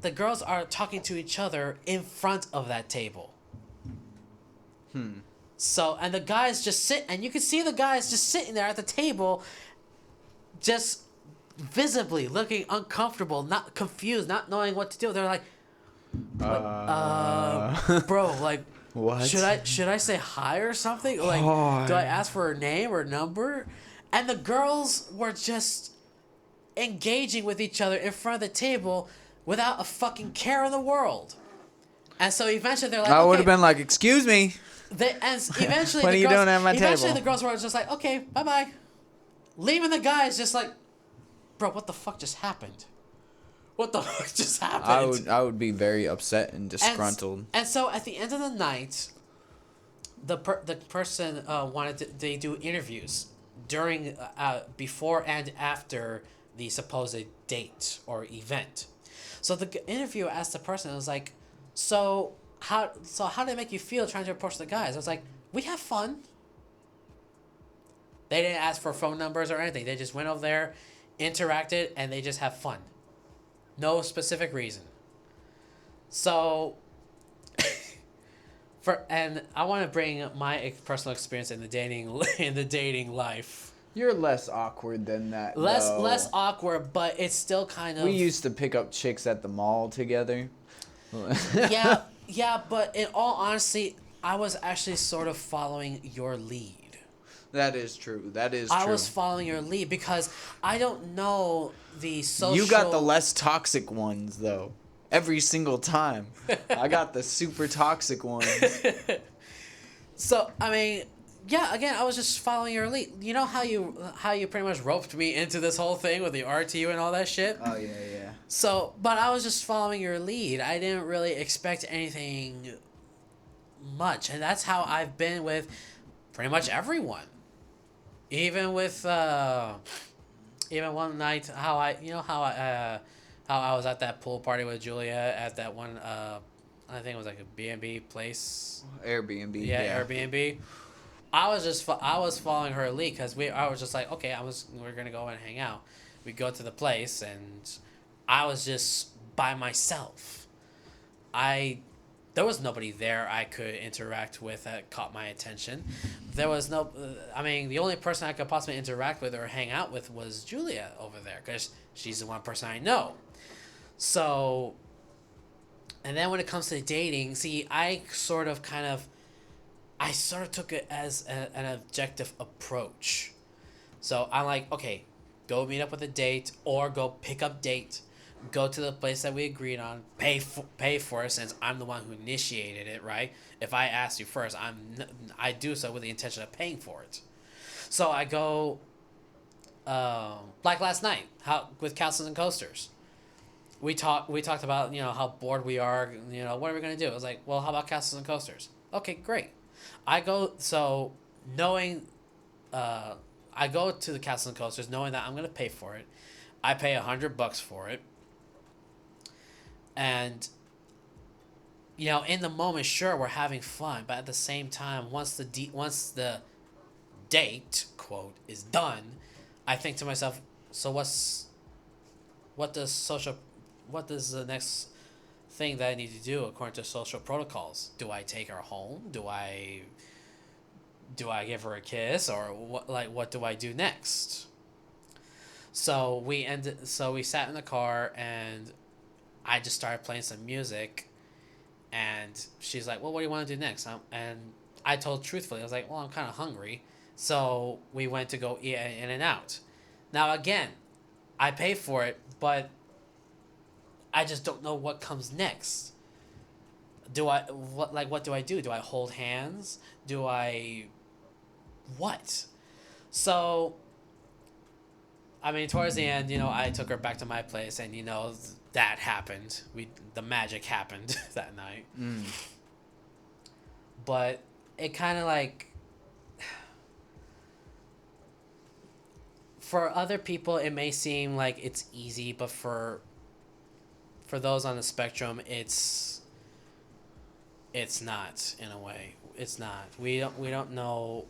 the girls are talking to each other in front of that table. So, and the guys just sit, and you can see the guys just sitting there at the table, just visibly looking uncomfortable, not confused, not knowing what to do. They're like, bro, like, what? Should I say hi or something? Like, do I ask for her name or number? And the girls were just engaging with each other in front of the table without a fucking care in the world. And so eventually they're like, I would have been like, excuse me. Eventually, what are you doing at my table? Eventually, the girls were just like, okay, bye-bye. Leaving the guys just like, bro, what the fuck just happened? What the fuck just happened? I would be very upset and disgruntled. And so at the end of the night, the person they do interviews during, before and after the supposed date or event. So the interviewer asked the person, it was like, so how did it make you feel trying to approach the guys? I was like, we have fun. They didn't ask for phone numbers or anything. They just went over there, interacted, and they just have fun. No specific reason. So, and I want to bring my personal experience in the dating life. You're less awkward than that. Less awkward, but it's still kind of. We used to pick up chicks at the mall together. Yeah, but in all honesty, I was actually sort of following your lead. That is true. I was following your lead because I don't know the social... You got the less toxic ones, though. Every single time. I got the super toxic ones. So, I mean, yeah, again, I was just following your lead. You know how you pretty much roped me into this whole thing with the RTU and all that shit? Oh, yeah. So, but I was just following your lead. I didn't really expect anything much, and that's how I've been with pretty much everyone. Even with even one night, how I was at that pool party with Julia at that one. I think it was like a B&B place. Airbnb. Yeah, Airbnb. I was following her lead because I was just like, okay, we're gonna go and hang out. We go to the place and I was just by myself. There was nobody there I could interact with that caught my attention. There was no, I mean, the only person I could possibly interact with or hang out with was Julia over there because she's the one person I know. So, and then when it comes to dating, see, I sort of took it as an objective approach. So I'm like, okay, go meet up with a date or go pick up date. Go to the place that we agreed on. Pay for it since I'm the one who initiated it, right? If I ask you first, I do so with the intention of paying for it. So I go, like last night, with Castles and Coasters. We talked about how bored we are. What are we gonna do? I was like, well, how about Castles and Coasters? Okay, great. I go to the Castles and Coasters knowing that I'm gonna pay for it. I pay $100 for it. And, in the moment, sure, we're having fun, but at the same time, once the date, quote, is done, I think to myself, so what does the next thing that I need to do according to social protocols? Do I take her home? Do I give her a kiss? Or what do I do next? So we sat in the car and I just started playing some music, and she's like, well, what do you want to do next? And I told truthfully, I was like, well, I'm kind of hungry. So we went to go eat at In-N-Out. Now, again, I pay for it, but I just don't know what comes next. What do I do? Do I hold hands? What? So, I mean, towards the end, I took her back to my place, and that happened. The magic happened that night. But it kind of like, for other people, it may seem like it's easy, but for those on the spectrum, it's not, in a way. It's not. We don't know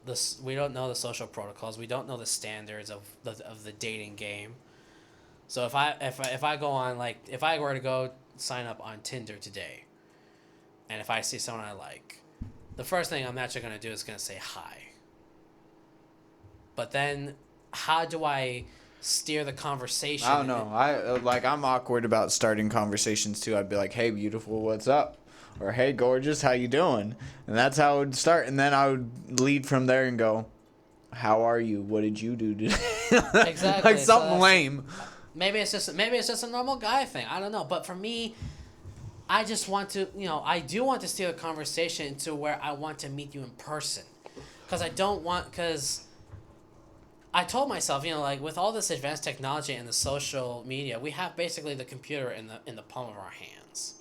the social protocols. We don't know the standards of the dating game. So if I go on, like, if I were to go sign up on Tinder today, and if I see someone I like, the first thing I'm naturally going to do is going to say hi. But then, how do I steer the conversation? I don't know. I'm awkward about starting conversations too. I'd be like, "Hey, beautiful, what's up?" Or, "Hey, gorgeous, how you doing?" And that's how it would start. And then I would lead from there and go, "How are you? What did you do today?" Exactly. Like something lame. Maybe it's just a normal guy thing. I don't know. But for me, I just want to, I do want to steer the conversation to where I want to meet you in person. Because I told myself, like, with all this advanced technology and the social media, we have basically the computer in the palm of our hands.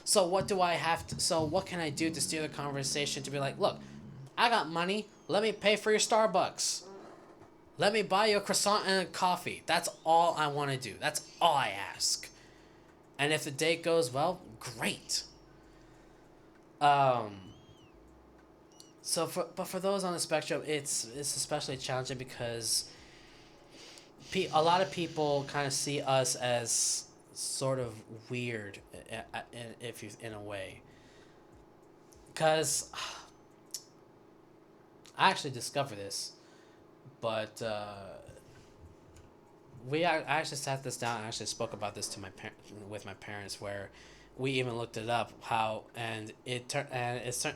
So what can I do to steer the conversation to be like, look, I got money. Let me pay for your Starbucks. Let me buy you a croissant and a coffee. That's all I want to do. That's all I ask. And if the date goes well, great. For those on the spectrum, it's especially challenging because a lot of people kind of see us as sort of weird, in a way. Because I actually discovered this, but I actually sat this down and actually spoke about this with my parents, where we even looked it up and it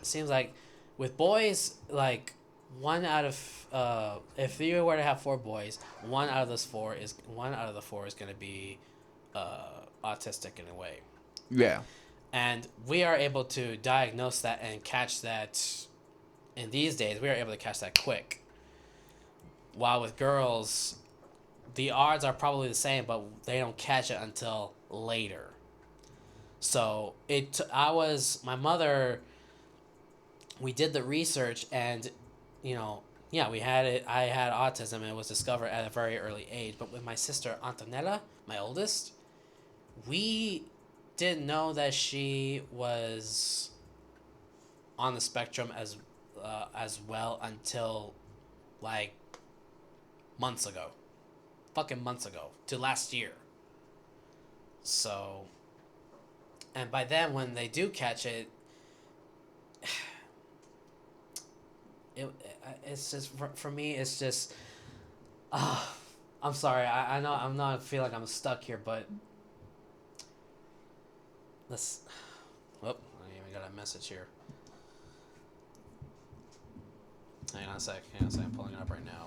seems like with boys, like, one out of if you were to have 4 boys, one out of the 4 is going to be autistic in a way. Yeah. And we are able to diagnose that and catch that. In these days, we are able to catch that quick. While with girls, the odds are probably the same, but they don't catch it until later. So my mother, we did the research and, yeah, we had it. I had autism and it was discovered at a very early age. But with my sister Antonella, my oldest, we didn't know that she was on the spectrum as well until like months ago, fucking months ago, to last year. So, and by then when they do catch it, it's just for me. It's just, I'm sorry. I know I'm not feel like I'm stuck here, but let's. Oh, I even got a message here. Hang on a sec. I'm pulling it up right now.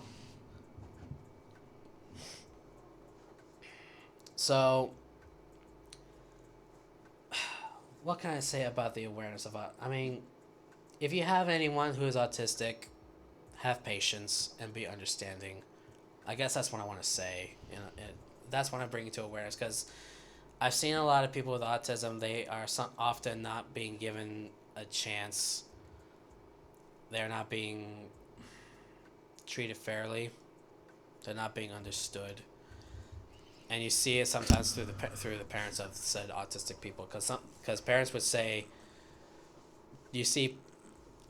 So, what can I say about the awareness of I mean, if you have anyone who is autistic, have patience and be understanding. I guess that's what I want to say. That's what I'm bringing to awareness, because I've seen a lot of people with autism. They are often not being given a chance. They're not being treated fairly. They're not being understood. And you see it sometimes through the parents of said autistic people, because parents would say, you see,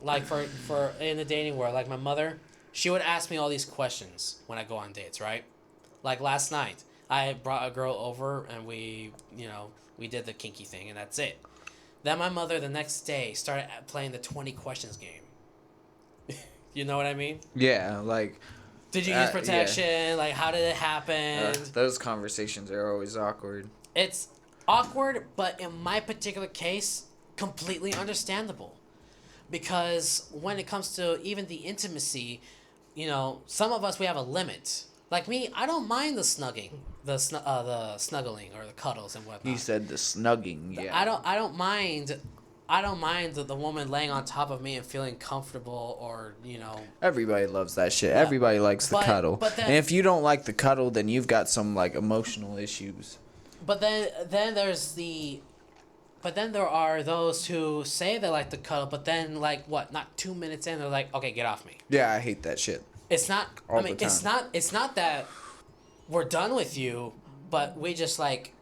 like for in the dating world, like my mother, she would ask me all these questions when I go on dates, right? Like last night, I brought a girl over and we did the kinky thing and that's it. Then my mother the next day started playing the 20 questions game. You know what I mean? Yeah, like. Did you use protection? Yeah. Like, how did it happen? Those conversations are always awkward. It's awkward, but in my particular case, completely understandable. Because when it comes to even the intimacy, some of us, we have a limit. Like me, I don't mind the snugging, the snuggling or the cuddles and whatnot. You said the snugging, yeah. I don't mind the woman laying on top of me and feeling comfortable, or Everybody loves that shit. Yeah. Everybody likes the cuddle. And if you don't like the cuddle, then you've got some like emotional issues. But then there are those who say they like the cuddle, but then like not 2 minutes in, they're like, okay, get off me. Yeah, I hate that shit. It's not. It's not that we're done with you, but we just like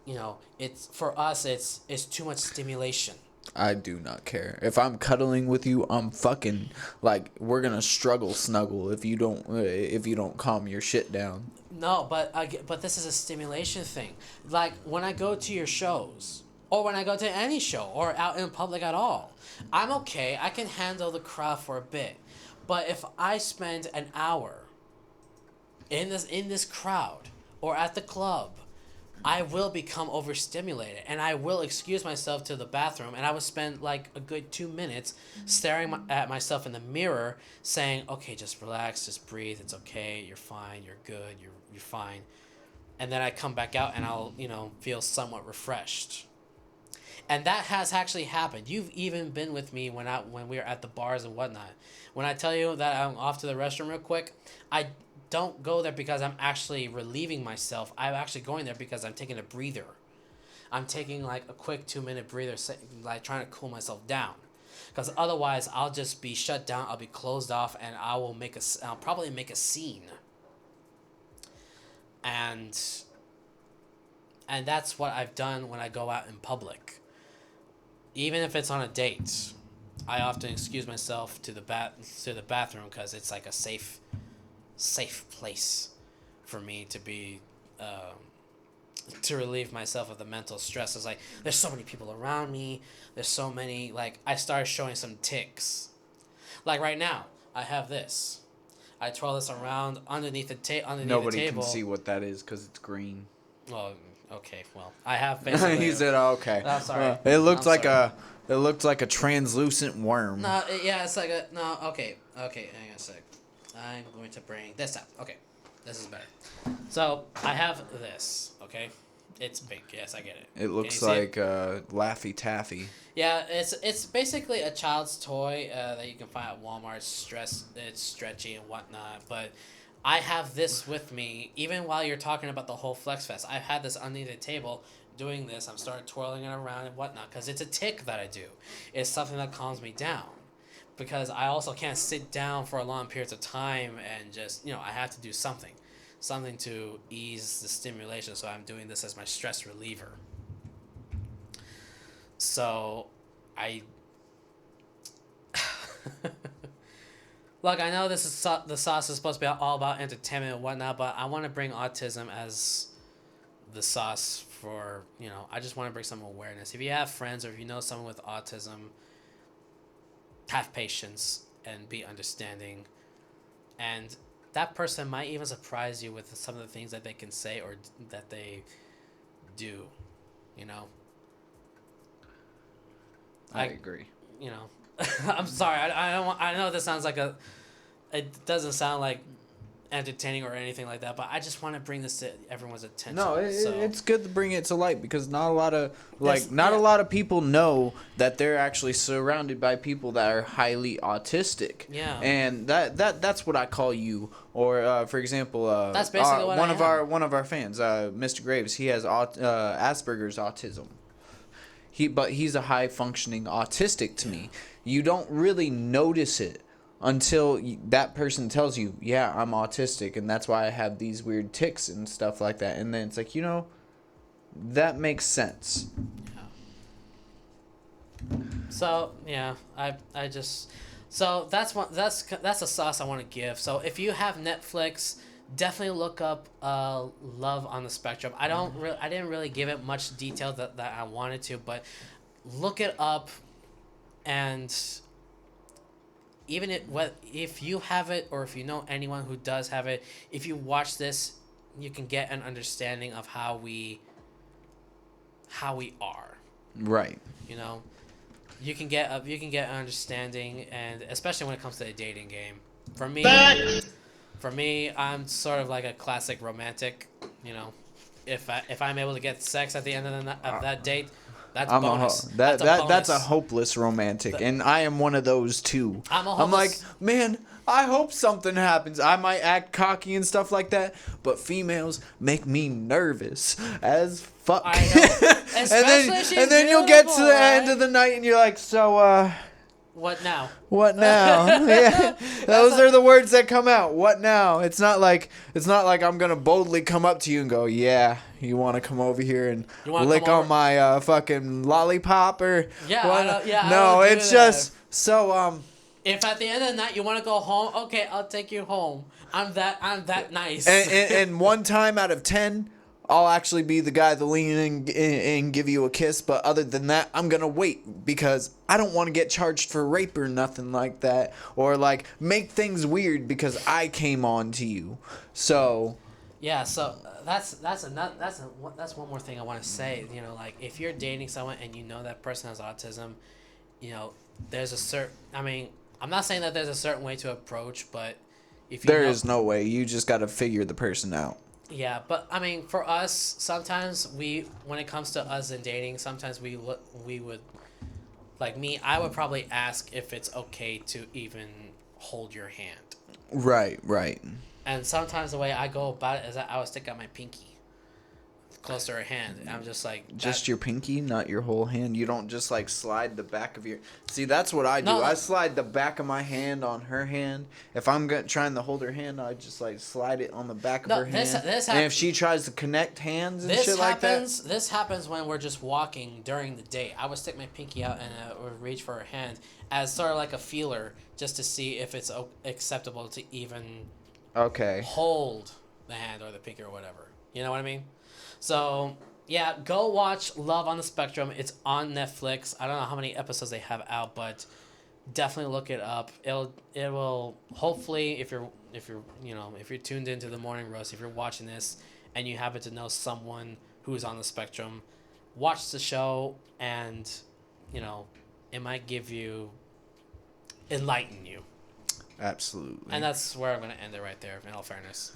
it's for us. It's too much stimulation. I do not care. If I'm cuddling with you, I'm fucking like we're gonna struggle snuggle if you don't calm your shit down. No, but this is a stimulation thing. Like when I go to your shows, or when I go to any show, or out in public at all, I'm okay. I can handle the crowd for a bit, but if I spend an hour in this crowd or at the club, I will become overstimulated, and I will excuse myself to the bathroom, and I would spend like a good 2 minutes staring at myself in the mirror, saying, "Okay, just relax, just breathe. It's okay. You're fine. You're good. You're fine." And then I come back out, and I'll feel somewhat refreshed. And that has actually happened. You've even been with me when we were at the bars and whatnot. When I tell you that I'm off to the restroom real quick, I don't go there because I'm actually relieving myself. I'm actually going there because I'm taking a breather. I'm taking like a quick 2-minute breather, like trying to cool myself down. Because otherwise, I'll just be shut down. I'll be closed off, and I'll probably make a scene. And that's what I've done when I go out in public. Even if it's on a date, I often excuse myself to the bathroom because it's like a safe place for me to be to relieve myself of the mental stress. It's like there's so many people around me, there's so many, like I started showing some tics. Like right now I have this, I twirl this around underneath the table. Nobody can see what that is because it's green. Well, okay, well I have basically he said, oh, okay. I'm sorry. It looked like a translucent worm. No, yeah, it's like okay, hang on a sec. I'm going to bring this up. Okay, this is better. So I have this. Okay, it's pink. Yes, I get it. It looks like Laffy Taffy. Yeah, it's basically a child's toy that you can find at Walmart. It's stretchy and whatnot. But I have this with me even while you're talking about the whole Flex Fest. I've had this underneath the table doing this, I'm started twirling it around and whatnot, because it's a tick that I do. It's something that calms me down. Because I also can't sit down for a long periods of time and just, I have to do something to ease the stimulation. So I'm doing this as my stress reliever. So I look, I know this is the sauce is supposed to be all about entertainment and whatnot, but I want to bring autism as the sauce for, I just want to bring some awareness. If you have friends or if you know someone with autism, have patience and be understanding, and that person might even surprise you with some of the things that they can say or that they do. I agree. I'm sorry, I know this sounds like it doesn't sound like entertaining or anything like that, but I just want to bring this to everyone's attention. No, it's good to bring it to light, because not a lot of a Yeah. lot of people know that they're actually surrounded by people that are highly autistic. Yeah. And that's what I call you. Or for example, That's basically what one I of am. one of our fans, Mr. Graves, he has Asperger's autism. But he's a high functioning autistic to me. You don't really notice it until that person tells you, yeah, I'm autistic, and that's why I have these weird tics and stuff like that. And then it's like, that makes sense. So yeah, I just so that's a sauce I want to give. So if you have Netflix, definitely look up Love on the Spectrum. I didn't really give it much detail that I wanted to, but look it up, and even if you have it or if you know anyone who does have it, if you watch this, you can get an understanding of how we are. Right. You can get an understanding, and especially when it comes to the dating game. For me, I'm sort of like a classic romantic. If I'm able to get sex at the end of that date, that's I'm bonus. that's bonus. a hopeless romantic, and I am one of those too. I'm a I'm like, hopeless- man, I hope something happens. I might act cocky and stuff like that, but females make me nervous as fuck. I know. Especially and then you'll get to beautiful, the right? end of the night and you're like, so What now? what now? Yeah. Those are the words that come out. What now? It's not like I'm gonna boldly come up to you and go, yeah, you want to come over here and You wanna lick come on over? my fucking lollipop or Yeah, what? I No, don't do it's that. just so If at the end of the night you want to go home, okay, I'll take you home. I'm that nice. and one time out of 10, I'll actually be the guy to lean in and give you a kiss. But other than that, I'm going to wait because I don't want to get charged for rape or nothing like that. Or like make things weird because I came on to you. So Yeah, so that's one more thing I want to say. Like if you're dating someone and you know that person has autism, there's a certain. I mean, I'm not saying that there's a certain way to approach, but if you there know, is no way. You just got to figure the person out. Yeah, but I mean, for us, sometimes when it comes to us in dating, sometimes we would, like me, I would probably ask if it's okay to even hold your hand. Right. And sometimes the way I go about it is that I would stick out my pinky close to her hand. And I'm just like... Just your pinky, not your whole hand. You don't just like slide the back of your... See, that's what I do. No. I slide the back of my hand on her hand. If I'm trying to hold her hand, I just like slide it on the back of No, her hand. this and if she tries to connect hands and This shit happens. This happens when we're just walking during the date. I would stick my pinky out and would reach for her hand as sort of like a feeler, just to see if it's acceptable to even Okay. hold the hand or the pinky or whatever. You know what I mean? So yeah, go watch Love on the Spectrum. It's on Netflix. I don't know how many episodes they have out, but definitely look it up. It will hopefully if you're tuned into the Morning Roast, if you're watching this and you happen to know someone who's on the spectrum, watch the show and it might enlighten you. Absolutely. And that's where I'm going to end it right there, in all fairness.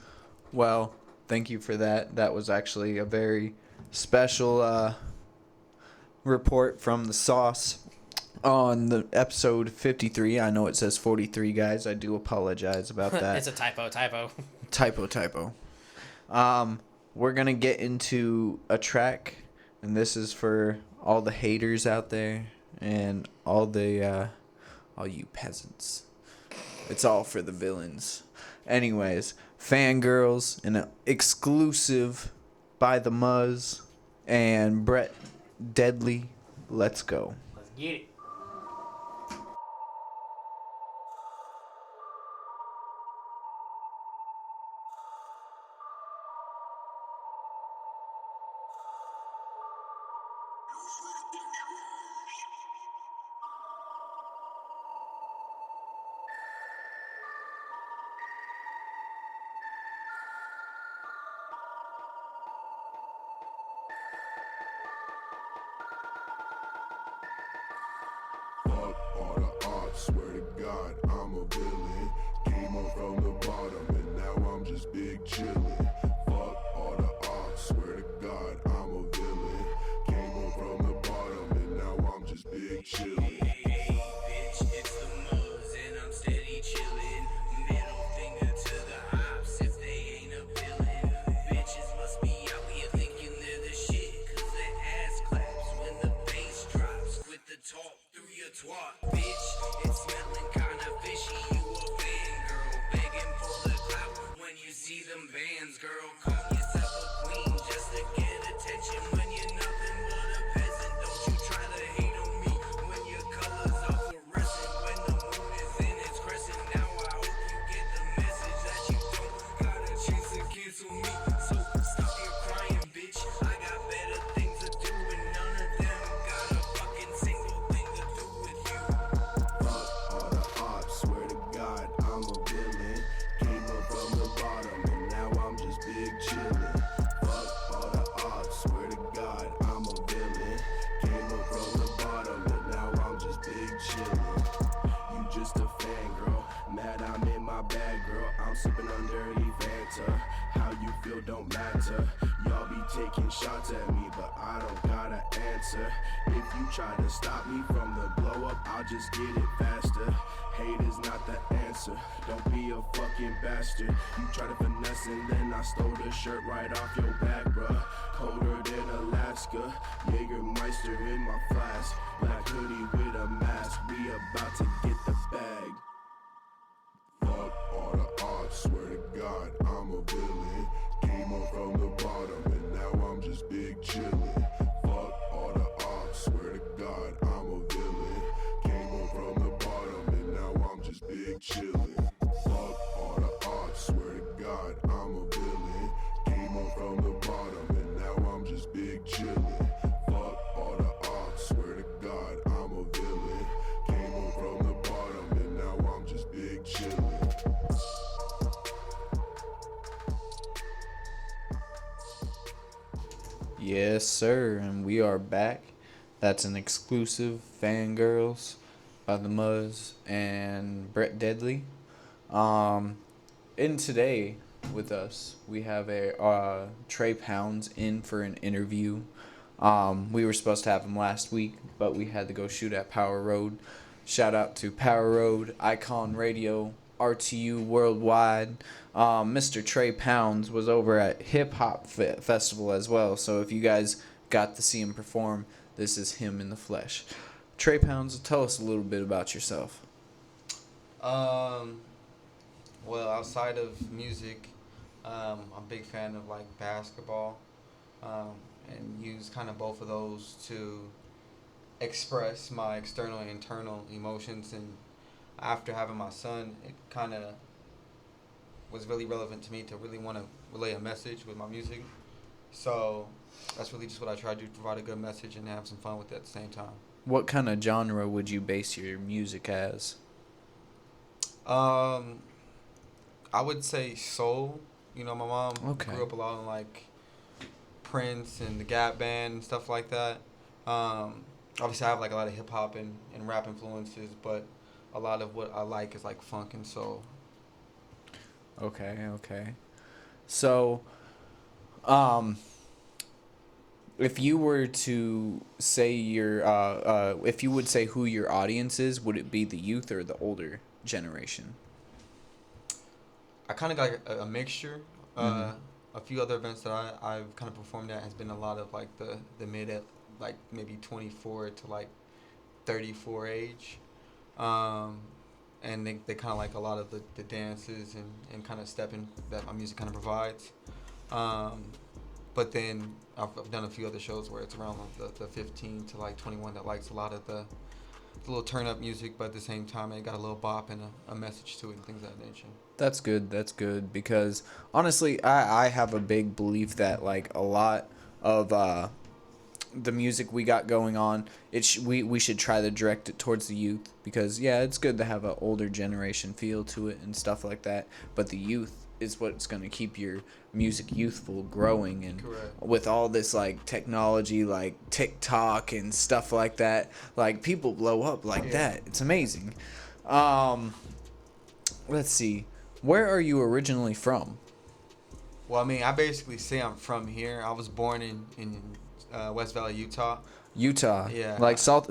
Well, thank you for that. That was actually a very special report from the sauce on the episode 53. I know it says 43, guys. I do apologize about that. It's a typo. Typo. We're going to get into a track, And this is for all the haters out there and all you peasants. It's all for the villains. Anyways, Fangirls, an exclusive by the Muzz and Brett Deadly. Let's go. Let's get it. Fuck all the odds, swear to God, I'm a villain. Came up from the bottom and now I'm just big chillin'. Fuck all the odds, swear to God, I'm a villain. Came up from the bottom and now I'm just big chillin'. Hey, bitch, it's the Muzz and I'm steady chillin'. Middle finger to the ops if they ain't a villain. Bitches must be out here thinking they're the shit, cause their ass claps when the bass drops. Quit the talk through your twat, bitch. It's smelling kinda fishy, you a fangirl, begging for the clout when you see them bands, girl. Call yourself a queen just to get attention when you're nothing but a peasant. Don't you try to hate on me when your colors are fluorescent. When the moon is in its crescent, now I hope you get the message that you don't got a chance to cancel me. So stop your crying, bitch. I got better things to do and none of them got a fucking single thing to do with you. Fuck all the odds, swear to God, I'm a villain. Came up from the bottom and now I'm just big chillin'. Fuck all the odds, swear to God, I'm a villain. Came up from the bottom and now I'm just big chillin'. You just a fangirl, mad I'm in my bag, girl. I'm sipping on dirty Fanta. How you feel don't matter. Y'all be taking shots at me, but I don't got an answer. If you try to stop me from the blow up, I'll just get it faster. Hate is not the answer. Don't be a fucking bastard. You try to finesse and then I stole the shirt right off your back, bruh. Colder than Alaska. Jägermeister in my flask. Black hoodie with a mask. We about to get the bag. Fuck all the odds, swear to God, I'm a villain. Came up from the bottom and now I'm just big chillin'. Fuck all the odds, swear to God, I'm a villain. Came up from the bottom and now I'm just big chillin'. Fuck all the odds, swear to God, I'm a villain. Came up from the bottom and now I'm just big chillin'. Fuck all the odds, swear to God, I'm a villain. Came up from the bottom and now I'm just big chillin'. Yes, sir, and we are back. That's an exclusive Fangirls by the Muzz and Brett Deadly. In today with us, we have a Trey Pounds in for an interview. We were supposed to have him last week, but we had to go shoot at Power Road. Shout out to Power Road, Icon Radio, RTU Worldwide. Mr. Trey Pounds was over at Hip Hop Festival as well, so if you guys got to see him perform, this is him in the flesh. Trey Pounds, tell us a little bit about yourself. Well, outside of music, I'm a big fan of like basketball, and use kind of both of those to express my external and internal emotions. And after having my son, it kind of was really relevant to me to really want to relay a message with my music. So that's really just what I try to do, provide a good message and have some fun with it at the same time. What kind of genre would you base your music as? I would say soul. You know, my mom Okay. grew up a lot on like Prince and the Gap Band and stuff like that. Obviously, I have like a lot of hip hop and rap influences, but a lot of what I like is like funk and soul. Okay. So, if you were to say if you would say who your audience is, would it be the youth or the older generation? I kind of got a mixture. a few other events that I've kind of performed at has been a lot of like the mid at like maybe 24 to like 34 age. And they kind of like a lot of the dances and kind of stepping that my music kind of provides. But then I've done a few other shows where it's around like the 15 to like 21 that likes a lot of the little turn up music, but at the same time it got a little bop and a message to it and things of that nature. That's good. That's good because honestly, I have a big belief that like a lot of the music we got going on, we should try to direct it towards the youth because yeah, it's good to have an older generation feel to it and stuff like that. But the youth is what's going to keep your music youthful, growing, and Correct. with all this like technology, like TikTok and stuff like that, like people blow up like that. It's amazing. Let's see. Where are you originally from? Well, I mean, I basically say I'm from here. I was born in West Valley, Utah. Utah. Yeah. Like Salt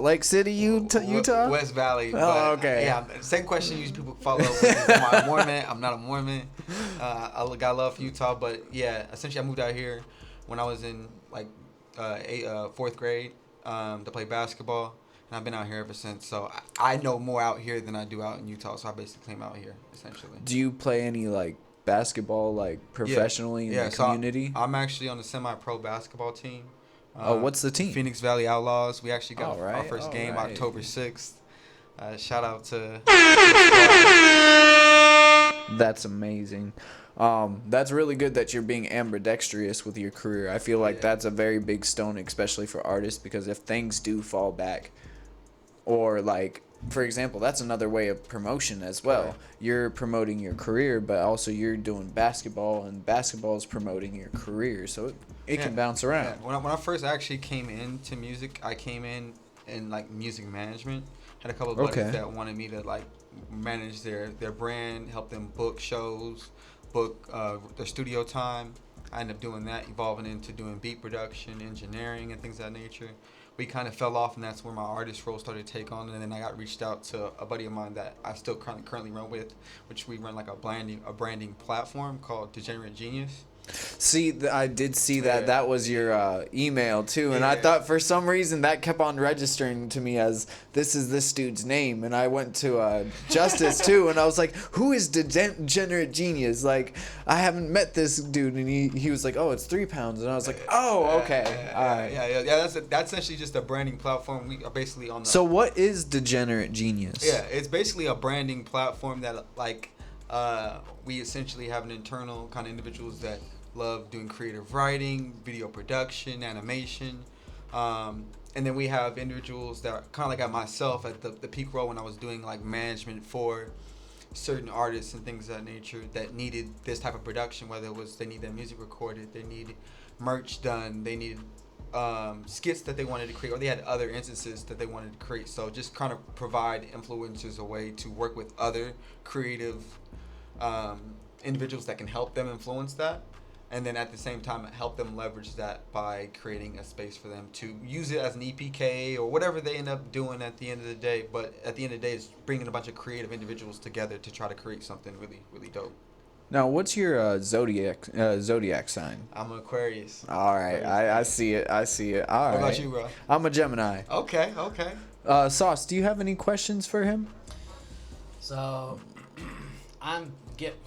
Lake City, Utah. West Valley. Oh, okay. Yeah, same question usually people follow up with is, am I a Mormon? I'm not a Mormon. I got love for Utah, but yeah, essentially I moved out here when I was in like fourth grade to play basketball, and I've been out here ever since. So I know more out here than I do out in Utah, so I basically came out here, essentially. Do you play any like basketball like professionally in the so community? I'm actually on the semi-pro basketball team. Oh, what's the team? Phoenix Valley Outlaws. We actually got All our right, first all game right. October 6th. Shout out to That's amazing. That's really good that you're being ambidextrous with your career. I feel like Yeah. that's a very big stone, especially for artists, because if things do fall back, or like, for example, that's another way of promotion as well. Right. You're promoting your career, but also you're doing basketball, and basketball is promoting your career, so it can bounce around. Yeah. When I first actually came into music, I came in like music management. Had a couple of buddies Okay. that wanted me to like manage their brand, help them book shows, book their studio time. I ended up doing that, evolving into doing beat production, engineering, and things of that nature. We kind of fell off, and that's where my artist role started to take on. And then I got reached out to a buddy of mine that I still currently run with, which we run like a branding platform called Degenerate Genius. See, I did see that. Yeah. That was your email too, and I Yeah. thought for some reason that kept on registering to me as this is this dude's name, and I went to Justice too, and I was like, "Who is Degenerate Genius?" Like, I haven't met this dude, and he was like, "Oh, it's 3 pounds," and I was like, "Oh, okay, all right." Yeah. That's essentially just a branding platform. We are basically on the. So, what is Degenerate Genius? Yeah, it's basically a branding platform that like we essentially have an internal kind of individuals that love doing creative writing, video production, animation. And then we have individuals that are kind of like at myself at the peak role when I was doing like management for certain artists and things of that nature that needed this type of production, whether it was they need their music recorded, they needed merch done, they needed skits that they wanted to create, or they had other instances that they wanted to create. So just kind of provide influencers a way to work with other creative individuals that can help them influence that, and then at the same time help them leverage that by creating a space for them to use it as an EPK or whatever they end up doing at the end of the day. But at the end of the day, it's bringing a bunch of creative individuals together to try to create something really, really dope. Now, what's your zodiac sign? I'm an Aquarius. All right, I see it. I see it. All What right. about you, bro? I'm a Gemini. Okay. Sauce, do you have any questions for him? So, I'm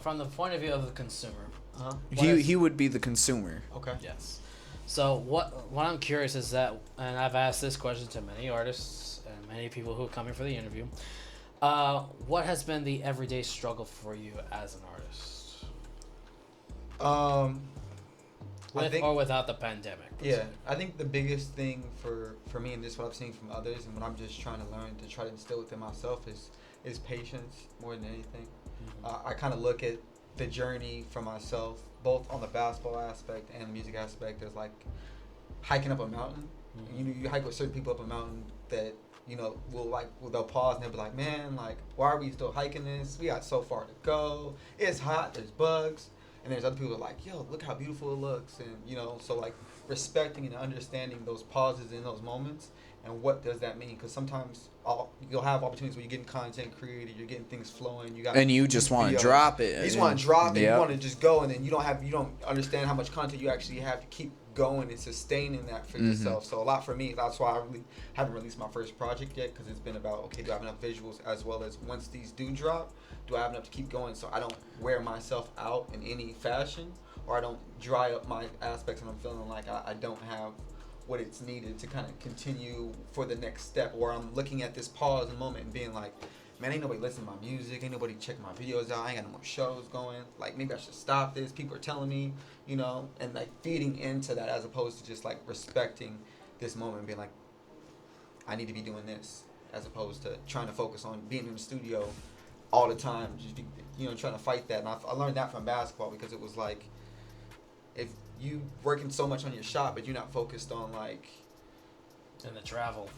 from the point of view of the consumer. Uh-huh. He would be the consumer. Okay. Yes. So what I'm curious is that, and I've asked this question to many artists and many people who are coming for the interview. What has been the everyday struggle for you as an artist, with or without the pandemic? per Yeah, se? I think the biggest thing for me, and this is what I've seen from others, and what I'm just trying to learn to try to instill within myself is patience more than anything. I kind of look at the journey for myself, both on the basketball aspect and the music aspect, as like hiking up a mountain. You hike with certain people up a mountain that they'll pause and they'll be like, man, like, why are we still hiking this? We got so far to go. It's hot. There's bugs. And there's other people that are like, yo, look how beautiful it looks. And so like respecting and understanding those pauses in those moments and what does that mean, because sometimes you'll have opportunities where you're getting content created, you're getting things flowing, and you just want to drop it. You just want to drop it. Yep. You want to just go, and then you don't understand how much content you actually have to keep going and sustaining that for yourself. So a lot for me. That's why I really haven't released my first project yet, because it's been about, okay, do I have enough visuals, as well as once these do drop, do I have enough to keep going so I don't wear myself out in any fashion, or I don't dry up my aspects and I'm feeling like I don't have what it's needed to kind of continue for the next step, or I'm looking at this pause and moment and being like, man, ain't nobody listening to my music, ain't nobody checking my videos out, I ain't got no more shows going, like maybe I should stop this, people are telling me, you know, and like feeding into that, as opposed to just like respecting this moment and being like, I need to be doing this, as opposed to trying to focus on being in the studio all the time, just be, you know, trying to fight that. And I learned that from basketball, because it was like, if you working so much on your shot, but you're not focused on like, And the travel.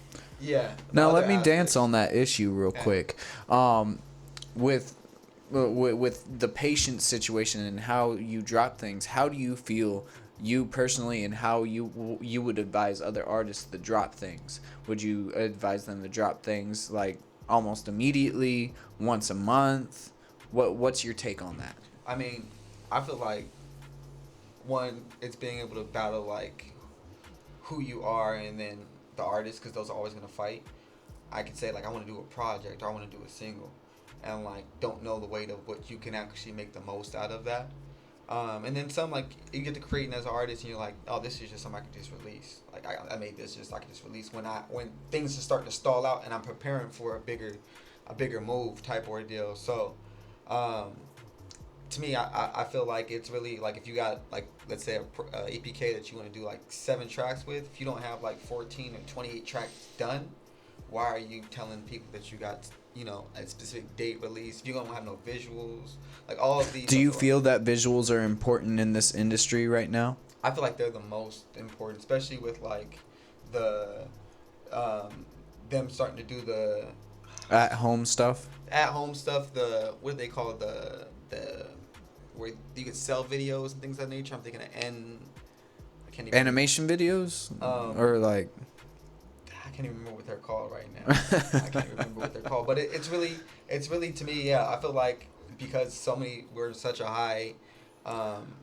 yeah. Now other let me aspects. dance on that issue real quick. With the patient situation and how you drop things, how do you feel, you personally, and how you would advise other artists to drop things? Would you advise them to drop things like almost immediately, once a month? What's your take on that? I mean, I feel like, one, it's being able to battle like who you are and then the artist, because those are always gonna fight. I could say like, I want to do a project, or I want to do a single, and like don't know the weight of what you can actually make the most out of that. And then some, like, you get to creating as an artist and you're like, oh, this is just something I can just release. Like I made this just I can just release when things are starting to stall out and I'm preparing for a bigger move type ordeal. So to me, I feel like it's really like, if you got like, let's say a EPK that you want to do like 7 tracks with, if you don't have like 14 or 28 tracks done, why are you telling people that you got, you know, a specific date release if you don't have no visuals? Like all of these. Do you feel that visuals are important in this industry right now? I feel like they're the most important, especially with like the them starting to do the At home stuff? at home stuff. The what do they call it? The where you can sell videos and things of that nature. I'm thinking of I can't even Animation videos? Or like... I can't even remember what they're called right now. I can't remember what they're called, but it's really to me, yeah. I feel like because we're in such a high,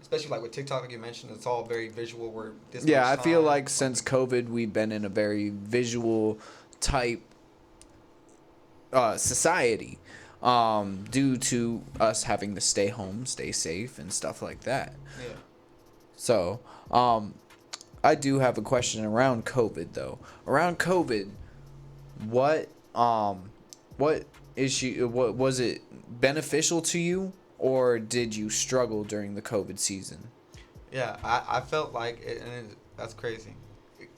especially like with TikTok, like you mentioned, it's all very visual. We're this Yeah, I much feel time. like since COVID, we've been in a very visual type society, due to us having to stay home, stay safe, and stuff like that. Yeah. So, I do have a question around COVID though. Around COVID, what issue? What was it beneficial to you, or did you struggle during the COVID season? Yeah, I felt like that's crazy.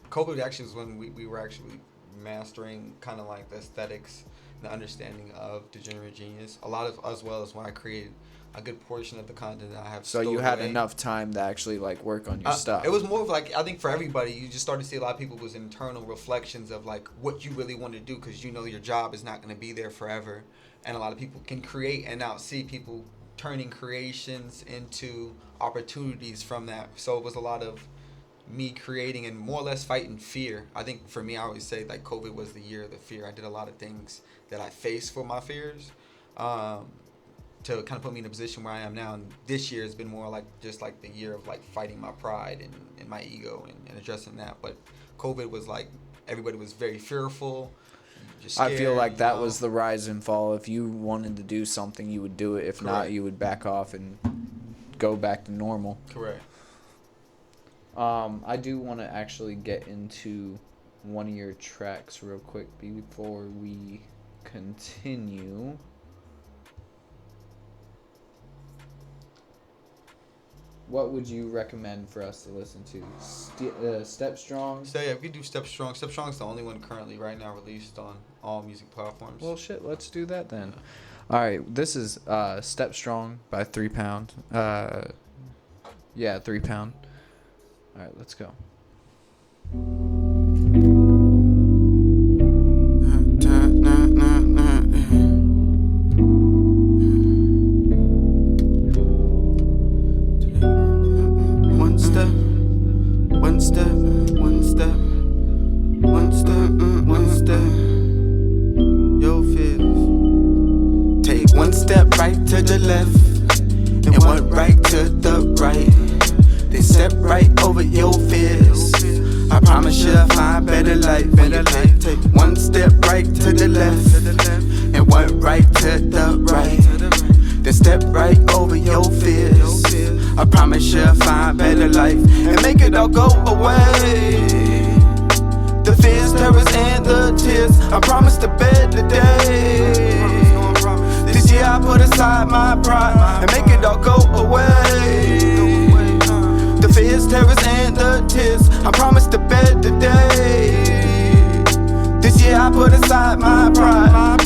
COVID actually was when we were actually mastering kind of like the aesthetics, the understanding of Degenerate Genius. A lot of, as well as when I created a good portion of the content that I have. So you had enough time to actually like work on your stuff. It was more of like, I think for everybody, you just started to see a lot of people was internal reflections of like what you really want to do, because you know your job is not going to be there forever, and a lot of people can create and now see people turning creations into opportunities from that. So it was a lot of me creating and more or less fighting fear. I think for me, I always say like COVID was the year of the fear. I did a lot of things that I faced for my fears, to kind of put me in a position where I am now. And this year has been more like just like the year of like fighting my pride and my ego and addressing that. But COVID was like, everybody was very fearful. Just I feel scared, like that you know? was the rise and fall. If you wanted to do something, you would do it. If not, Correct. you would back off and go back to normal. Correct. I do want to actually get into one of your tracks real quick before we continue. What would you recommend for us to listen to? Step Strong? So yeah, we do Step Strong. Step Strong is the only one currently right now released on all music platforms. Well, shit, let's do that then. All right, this is Step Strong by 3 Pound. Yeah, 3 Pound. All right, let's go. One step to the left, and one right to the right. Then step right over your fears. I promise you'll find better life. Take one step right to the left, and one right to the right. Then step right over your fears. I promise you'll find better life and make it all go away. The fears, terrors, and the tears. I promise to better days. This year I put aside my pride and make it all go away. The fears, terrors, and the tears. I promise to better days. This year I put aside my pride.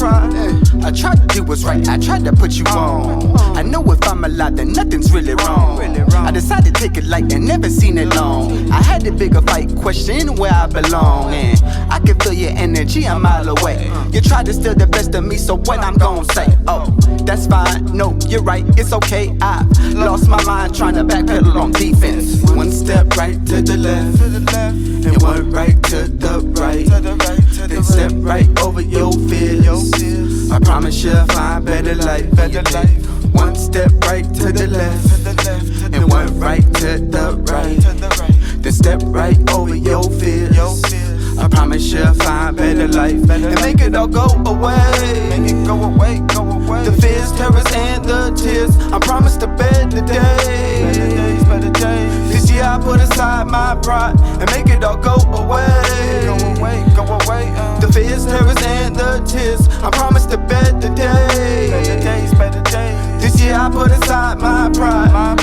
I tried to do what's right, I tried to put you on. I know if I'm alive then nothing's really wrong. I decided to take it light and never seen it long. I had a bigger fight, question where I belong. And I can feel your energy a mile away. You tried to steal the best of me, so what I'm gon' say? Oh, that's fine, no, you're right, it's okay. I lost my mind trying to backpedal on defense. One step right to the left, and one right to the right. Then step right over your fears. I promise you'll find better life. One step right to the left, and one right to the right. Then step right over your fears. I promise you'll find better life and make it all go away. The fears, terrors, and the tears. I promise to better days. This year I put aside my pride and make it all go away. The fears, terrors, and the tears. I promise to better days. This year I put aside my pride.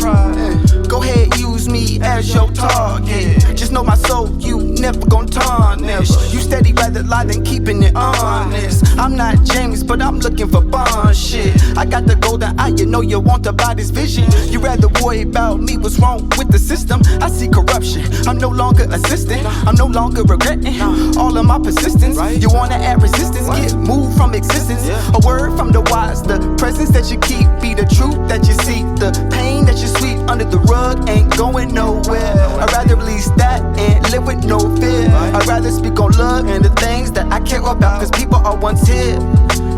Go ahead, use me as your target. Just know my soul, you never gon' tarnish. You steady rather lie than keeping it honest. I'm not James, but I'm looking for bond shit. I got the golden eye, you know you want the body's vision. You rather worry about me, what's wrong with the system? I see corruption, I'm no longer assistant. I'm no longer regretting all of my persistence. You wanna add resistance, get moved from existence. A word from the wise, the presence that you keep be the truth that you seek. The pain that you sweep under the rug ain't going nowhere. I'd rather release that and live with no fear. I'd rather speak on love and the things that I care about, cause people are once here,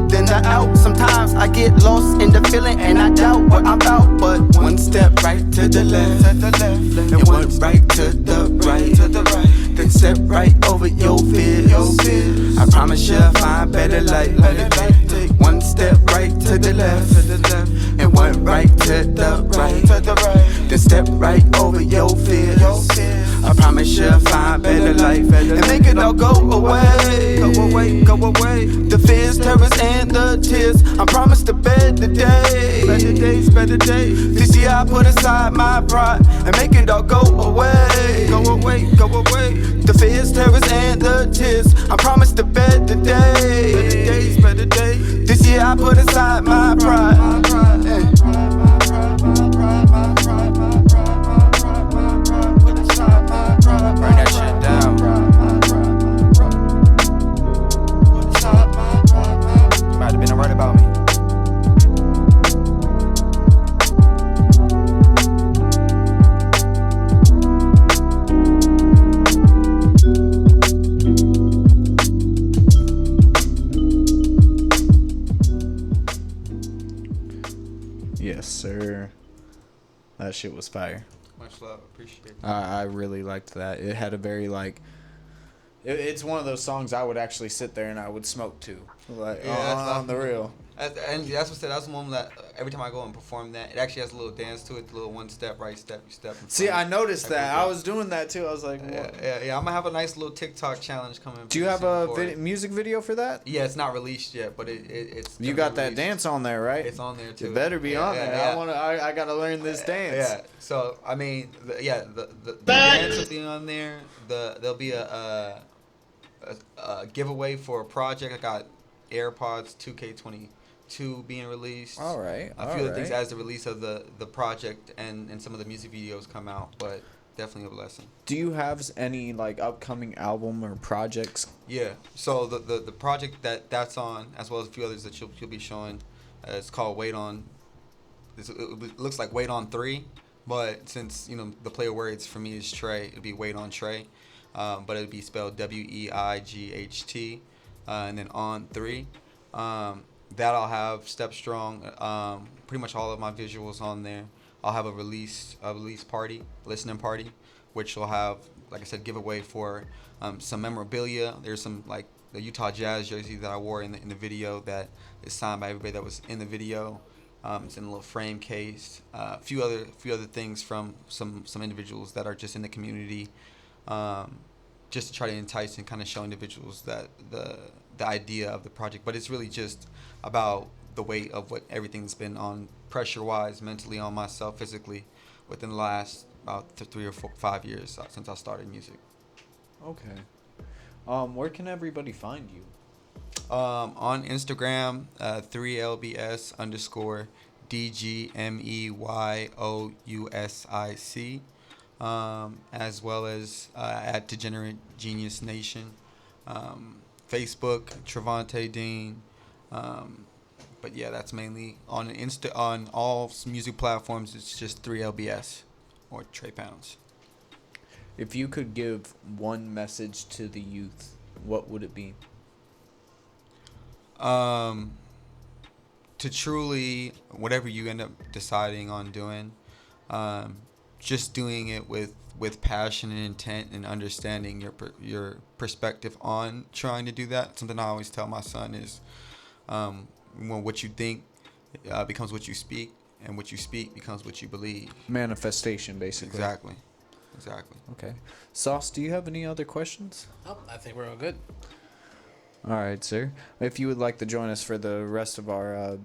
then they're out. Sometimes I get lost in the feeling and I doubt what I'm about. But one step right to the left, and one right to the right. Then step right over your fears. I promise you'll find better life. Take one step right to the left, and one right to the right. Then step right over your fears. I promise you'll find better life and make it all go away. The fears, terrors, and the tears. I promise to better days. This year I put aside my pride and make it all go away. The fears, terrors, and the tears. I promise to better days. This year I put aside my pride. Burn that shit down. You might have been right about me. Yes, sir. That shit was fire. Much love, appreciate it. I really liked that. It had a very it's one of those songs I would actually sit there and I would smoke to, on the real. And that's what that's one that every time I go and perform that, it actually has a little dance to it, a little one step, right step, you step. See, I noticed that. I was doing that too. I was like, what? Yeah. I'm gonna have a nice little TikTok challenge coming. Do you have a music video for that? Yeah, it's not released yet, but it's. You got that dance on there, right? It's on there too. It better be on there. Yeah. I gotta learn this dance. Yeah. So I mean, the dance will be on there. There'll be a giveaway for a project. I got AirPods 2K22 being released. All right. A few other things as the release of the project and some of the music videos come out, but definitely a blessing. Do you have any upcoming album or projects? Yeah. So the project that's on, as well as a few others that you'll be showing, it's called Wait On. It looks like Wait On 3, but since the play of words for me is Trey, it'd be Wait On Trey. But it'd be spelled WEIGHT, and then On 3. that I'll have Step Strong, pretty much all of my visuals on there. I'll have a release party, listening party, which will have, like I said, giveaway for some memorabilia. There's some like the Utah Jazz jersey that I wore in the video that is signed by everybody that was in the video. It's in a little frame case. A few other things from some individuals that are just in the community, just to try to entice and kind of show individuals that the idea of the project. But it's really just about the weight of what everything's been on pressure-wise, mentally, on myself, physically, within the last about 3 or 5 years since I started music. Okay. Where can everybody find you? On Instagram, 3LBS_DGMEYOUSIC, as well as at Degenerate Genius Nation. Facebook, Trevante Dean. But yeah, that's mainly on on all music platforms. It's just 3LBS or Trey Pounds. If you could give one message to the youth, what would it be? To truly, whatever you end up deciding on doing, just doing it with passion and intent and understanding your perspective on trying to do that. Something I always tell my son is, what you think becomes what you speak, and what you speak becomes what you believe. Manifestation, basically. Exactly. Okay. Sauce, do you have any other questions? Oh, I think we're all good. All right, sir. If you would like to join us for the rest of our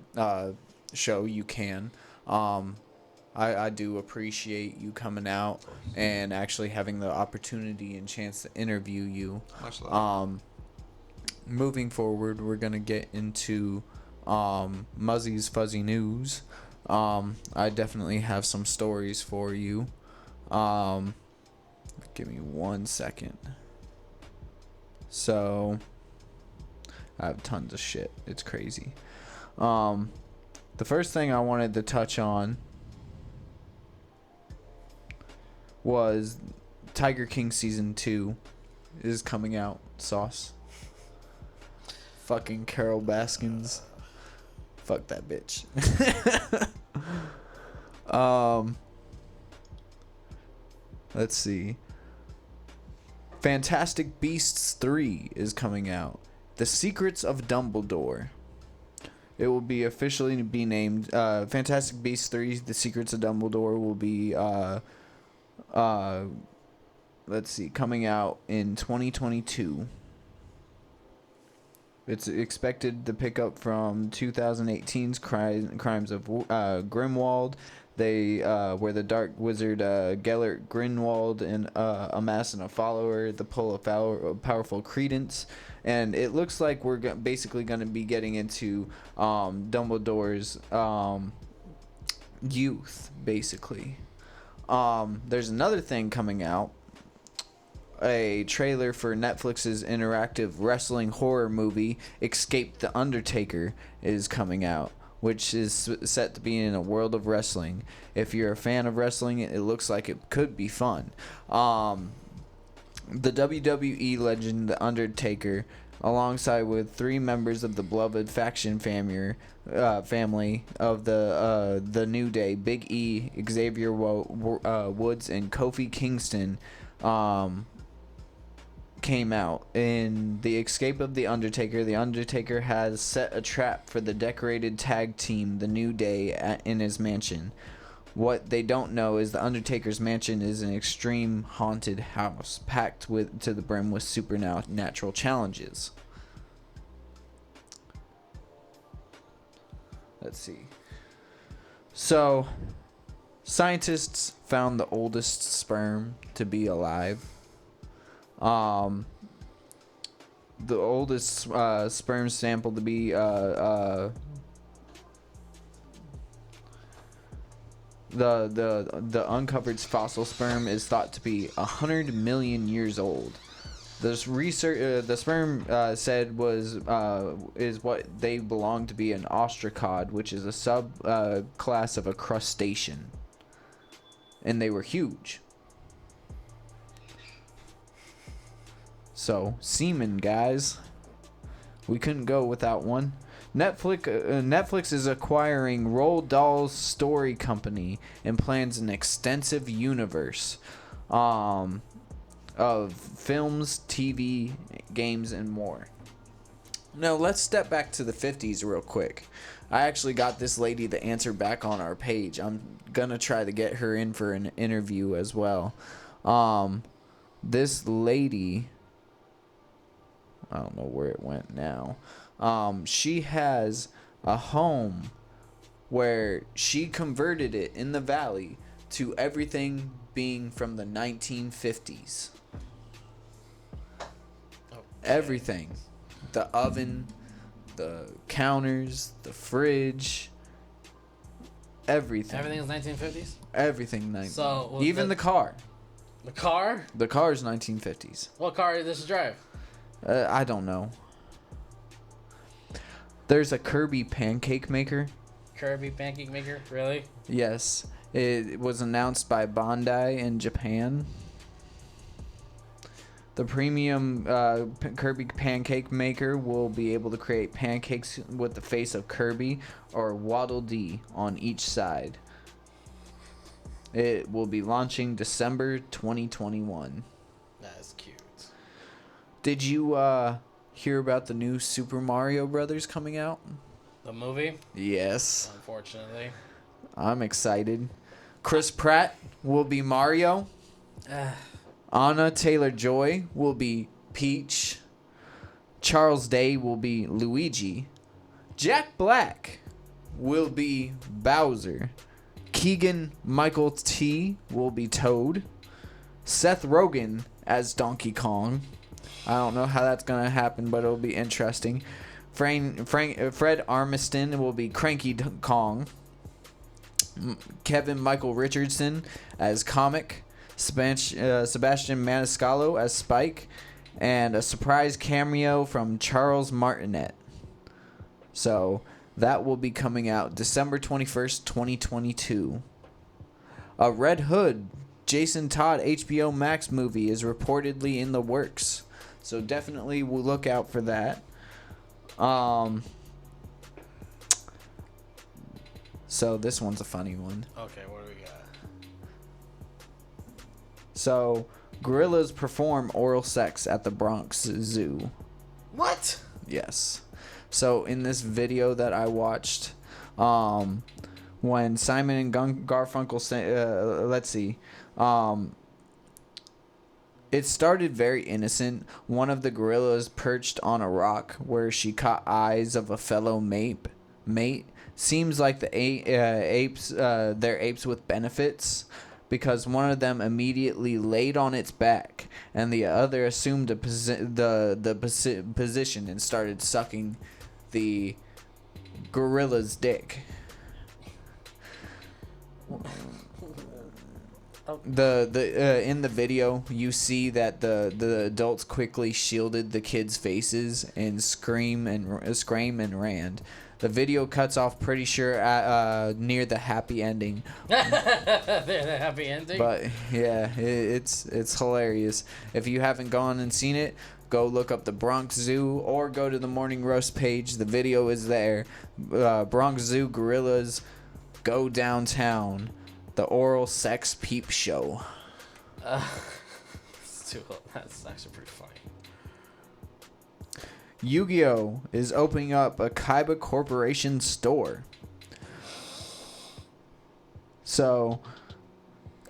show, you can. I do appreciate you coming out and actually having the opportunity and chance to interview you. Much love. Moving forward, we're going to get into Muzzy's Fuzzy News. I definitely have some stories for you. Give me 1 second. So, I have tons of shit. It's crazy. The first thing I wanted to touch on was Tiger King Season 2 is coming out. Sauce. Fucking Carol Baskins. Fuck that bitch. Let's see. Fantastic Beasts 3 is coming out. The Secrets of Dumbledore. It will be officially be named Fantastic Beasts 3. The Secrets of Dumbledore will be let's see, coming out in 2022. It's expected to pick up from 2018's Crimes of Grimwald. Where the dark wizard Gellert Grindelwald and amassing a follower, the pull of powerful credence, and it looks like we're basically going to be getting into Dumbledore's youth, basically. There's another thing coming out. A trailer for Netflix's interactive wrestling horror movie Escape the Undertaker is coming out, which is set to be in a world of wrestling. If you're a fan of wrestling, it looks like it could be fun. The WWE legend The Undertaker, alongside with 3 members of the beloved faction family of the New Day, Big E, Xavier Woods, and Kofi Kingston, came out. In the escape of the Undertaker has set a trap for the decorated tag team, the New Day, in his mansion. What they don't know is the Undertaker's mansion is an extreme haunted house, packed to the brim with supernatural challenges. Let's see. So, scientists found the oldest sperm to be alive. The oldest sperm sample to be the uncovered fossil sperm is thought to be 100 million years old. This research, the sperm said is what they belong to be an ostracod, which is a subclass of a crustacean, and they were huge. So, semen, guys. We couldn't go without one. Netflix is acquiring Roald Dahl's story company and plans an extensive universe of films, TV, games, and more. Now, let's step back to the 50s real quick. I actually got this lady to answer back on our page. I'm going to try to get her in for an interview as well. This lady, I don't know where it went now. She has a home where she converted it in the valley to everything being from the 1950s. Everything. The oven, the counters, the fridge, everything. Everything is 1950s? Everything. So, even the car. The car? The car is 1950s. What car did this drive? I don't know. There's a Kirby pancake maker. Kirby pancake maker? Really? Yes. It was announced by Bandai in Japan. The premium Kirby pancake maker will be able to create pancakes with the face of Kirby or Waddle Dee on each side. It will be launching December 2021. That's cute. Did you hear about the new Super Mario Brothers coming out? The movie? Yes. Unfortunately. I'm excited. Chris Pratt will be Mario. Anna Taylor-Joy will be Peach. Charles Day will be Luigi. Jack Black will be Bowser. Keegan-Michael T will be Toad. Seth Rogen as Donkey Kong. I don't know how that's going to happen, but it'll be interesting. Fred Armisen will be Cranky Kong. Kevin Michael Richardson as Comic. Sebastian Maniscalco as Spike, and a surprise cameo from Charles Martinet. So that will be coming out December 21st, 2022. A Red Hood, Jason Todd HBO Max movie is reportedly in the works. So definitely we'll look out for that. So this one's a funny one. Okay, what do we got? So, gorillas perform oral sex at the Bronx Zoo. What? Yes. So, in this video that I watched, when Simon and Garfunkel it started very innocent. One of the gorillas perched on a rock where she caught eyes of a fellow mate. Seems like the apes, they're apes with benefits, because one of them immediately laid on its back, and the other assumed the position and started sucking the gorilla's dick. In the video, you see that the adults quickly shielded the kids' faces and scream and ran. The video cuts off pretty sure near the happy ending. The happy ending? But yeah, it's hilarious. If you haven't gone and seen it, go look up the Bronx Zoo or go to the Morning Roast page. The video is there. Bronx Zoo gorillas go downtown. The oral sex peep show. That's actually pretty funny. Yu-Gi-Oh! Is opening up a Kaiba Corporation store. So,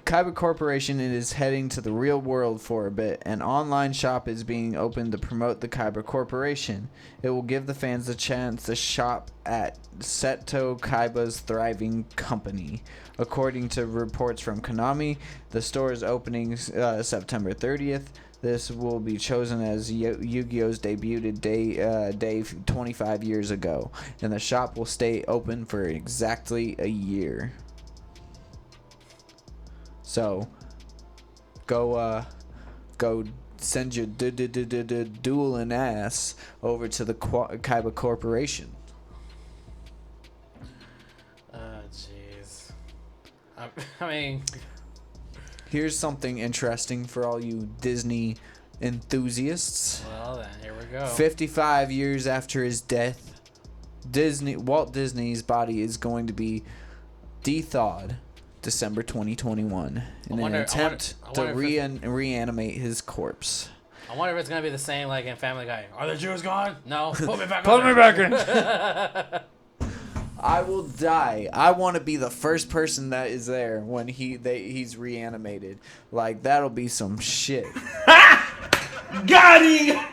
Kaiba Corporation is heading to the real world for a bit. An online shop is being opened to promote the Kaiba Corporation. It will give the fans a chance to shop at Seto Kaiba's thriving company. According to reports from Konami, the store is opening September 30th. This will be chosen as Yu-Gi-Oh's debuted day 25 years ago, and the shop will stay open for exactly a year. So, go send your dueling ass over to the Kaiba Corporation. Jeez. I mean, here's something interesting for all you Disney enthusiasts. well then, here we go. 55 years after his death, Walt Disney's body is going to be de-thawed December 2021 in an attempt to reanimate his corpse. I wonder if it's gonna be the same like in Family Guy. Are the Jews gone? No. Put me back. Put me back in. I will die. I want to be the first person that is there when he's reanimated. Like, that'll be some shit. Got him!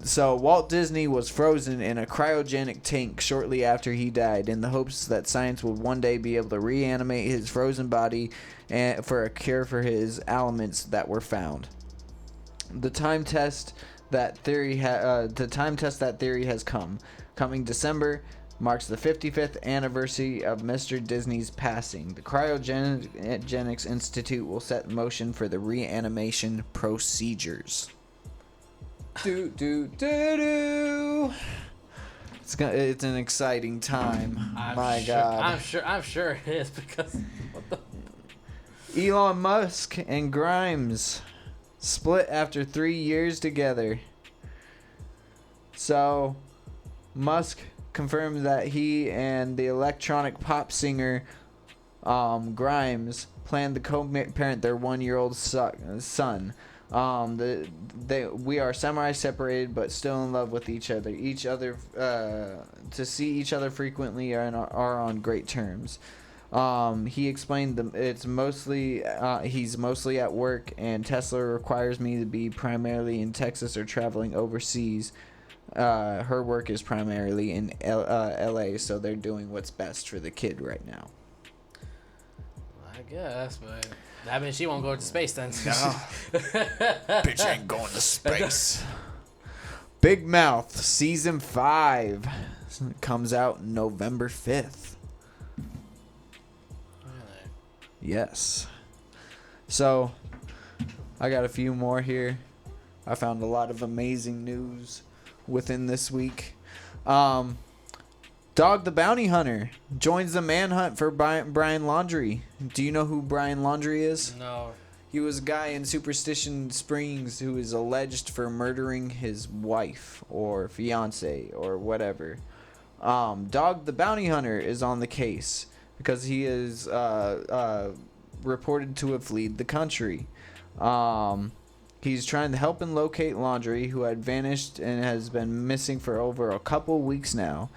So Walt Disney was frozen in a cryogenic tank shortly after he died in the hopes that science would one day be able to reanimate his frozen body and for a cure for his ailments that were found. The time test that theory has come. Coming December marks the 55th anniversary of Mr. Disney's passing. The Cryogenics Institute will set in motion for the reanimation procedures. It's an exciting time. God. I'm sure it is because what the Elon Musk and Grimes split after 3 years together. So Musk confirmed that he and the electronic pop singer Grimes planned to co-parent their 1-year-old son. We are semi-separated but still in love with each other. To see each other frequently are on great terms. He explained he's mostly at work, and Tesla requires me to be primarily in Texas or traveling overseas. Her work is primarily in LA, so they're doing what's best for the kid right now. I guess, but that means she won't go to space then. No. Bitch ain't going to space. Big Mouth Season 5 comes out November 5th. Really? Yes. So, I got a few more here. I found a lot of amazing news within this week. Dog the Bounty Hunter joins the manhunt for Brian Laundrie. Do you know who Brian Laundrie is? No. He was a guy in Superstition Springs who is alleged for murdering his wife or fiance or whatever. Dog the Bounty Hunter is on the case because he is reported to have fled the country. He's trying to help and locate Laundrie, who had vanished and has been missing for over a couple weeks now.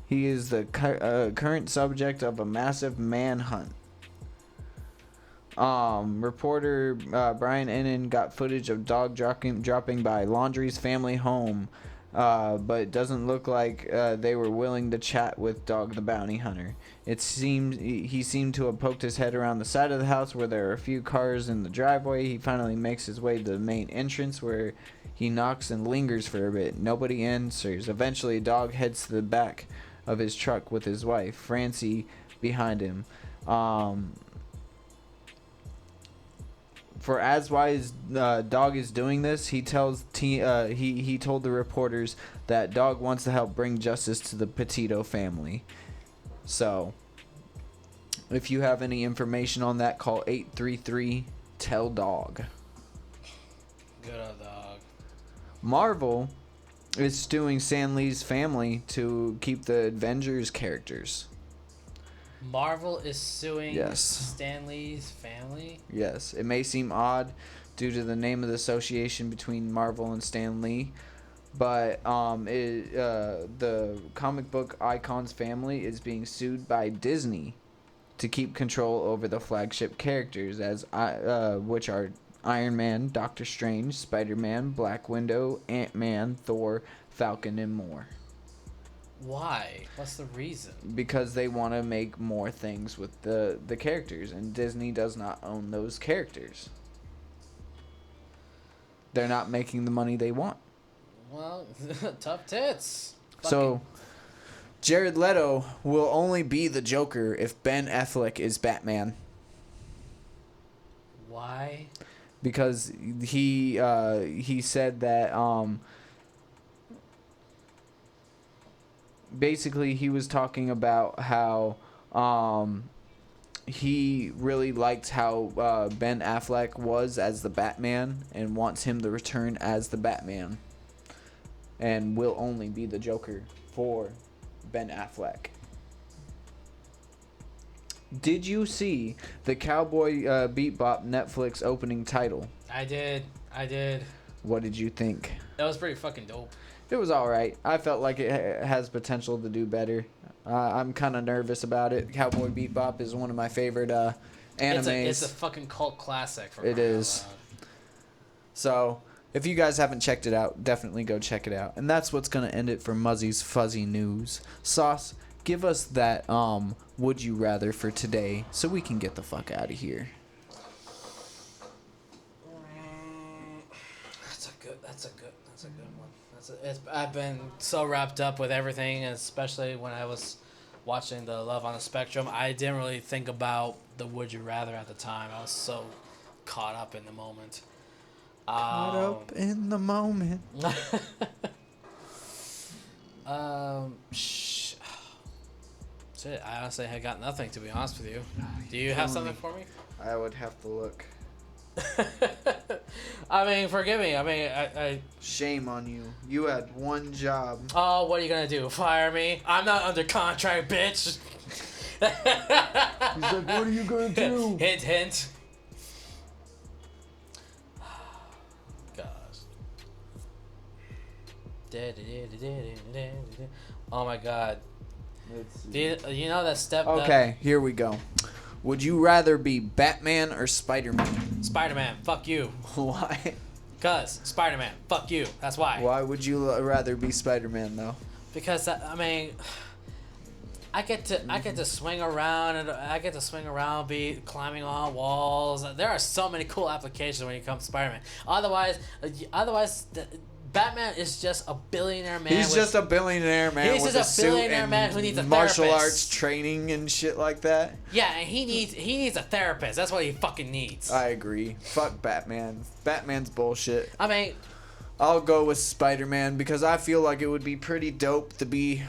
He is the current subject of a massive manhunt. Reporter Brian Ennin got footage of dog dropping by Laundrie's family home, but it doesn't look like they were willing to chat with Dog the Bounty Hunter. It seemed he seemed to have poked his head around the side of the house where there are a few cars in the driveway. He finally makes his way to the main entrance where he knocks and lingers for a bit. Nobody answers. Eventually, Dog heads to the back of his truck with his wife, Francie, behind him. For as wise Dog is doing this, he told the reporters that Dog wants to help bring justice to the Petito family. So, if you have any information on that, call 833-TELL-DOG. Good old dog. Marvel is suing Stan Lee's family to keep the Avengers characters. Marvel is suing Yes. Stan Lee's family? Yes, it may seem odd due to the name of the association between Marvel and Stan Lee, but the comic book icon's family is being sued by Disney to keep control over the flagship characters, which are Iron Man, Doctor Strange, Spider-Man, Black Widow, Ant-Man, Thor, Falcon, and more. Why? What's the reason? Because they want to make more things with the characters, and Disney does not own those characters. They're not making the money they want. Well, tough tits. So, Jared Leto will only be the Joker if Ben Affleck is Batman. Why? Because he said that basically he was talking about how he really liked how Ben Affleck was as the Batman and wants him to return as the Batman, and will only be the Joker for Ben Affleck. Did you see the Cowboy Bebop Netflix opening title? I did. What did you think? That was pretty fucking dope. It was all right. I felt like it has potential to do better. I'm kind of nervous about it. Cowboy Bebop is one of my favorite animes. It's a fucking cult classic. For It is. So, if you guys haven't checked it out, definitely go check it out. And that's what's going to end it for Muzzy's Fuzzy News. Sauce, give us that would you rather for today so we can get the fuck out of here. That's a good one. I've been so wrapped up with everything, especially when I was watching the Love on the Spectrum. I didn't really think about the would you rather at the time. I was so caught up in the moment. Caught up in the moment. Shit. I honestly had got nothing, to be honest with you. Do you have something for me? I would have to look. I mean, forgive me. I mean, I Shame on you. You had one job. Oh, what are you gonna do? Fire me? I'm not under contract, bitch. He's like, what are you gonna do? Hint, hint. Gosh. Oh my god. Do you know that step? Okay, here we go. Would you rather be Batman or Spider-Man? Spider-Man, fuck you. Why? Cause Spider-Man, fuck you. That's why. Why would you rather be Spider-Man though? Because I mean, I get to swing around and be climbing on walls. There are so many cool applications when you come to Spider-Man. Otherwise, Batman is just a billionaire man. He's just a billionaire man. He's with just a suit billionaire and man who needs a martial therapist. arts training and shit like that. Yeah, and he needs a therapist. That's what he fucking needs. I agree. Fuck Batman. Batman's bullshit. I mean, I'll go with Spider-Man because I feel like it would be pretty dope to be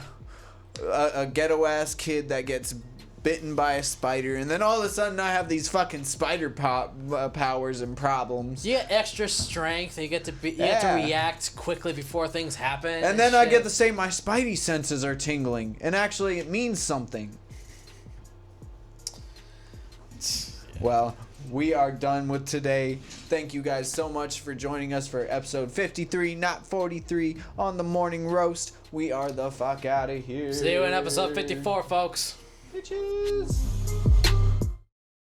a ghetto ass kid that gets bitten by a spider, and then all of a sudden I have these fucking spider powers and problems. you get extra strength, and you get to react quickly before things happen. And then I get to say my spidey senses are tingling, and actually it means something. Well, we are done with today. Thank you guys so much for joining us for episode 53, not 43, on the Morning Roast. We are the fuck out of here. See you in episode 54, folks. Bitches.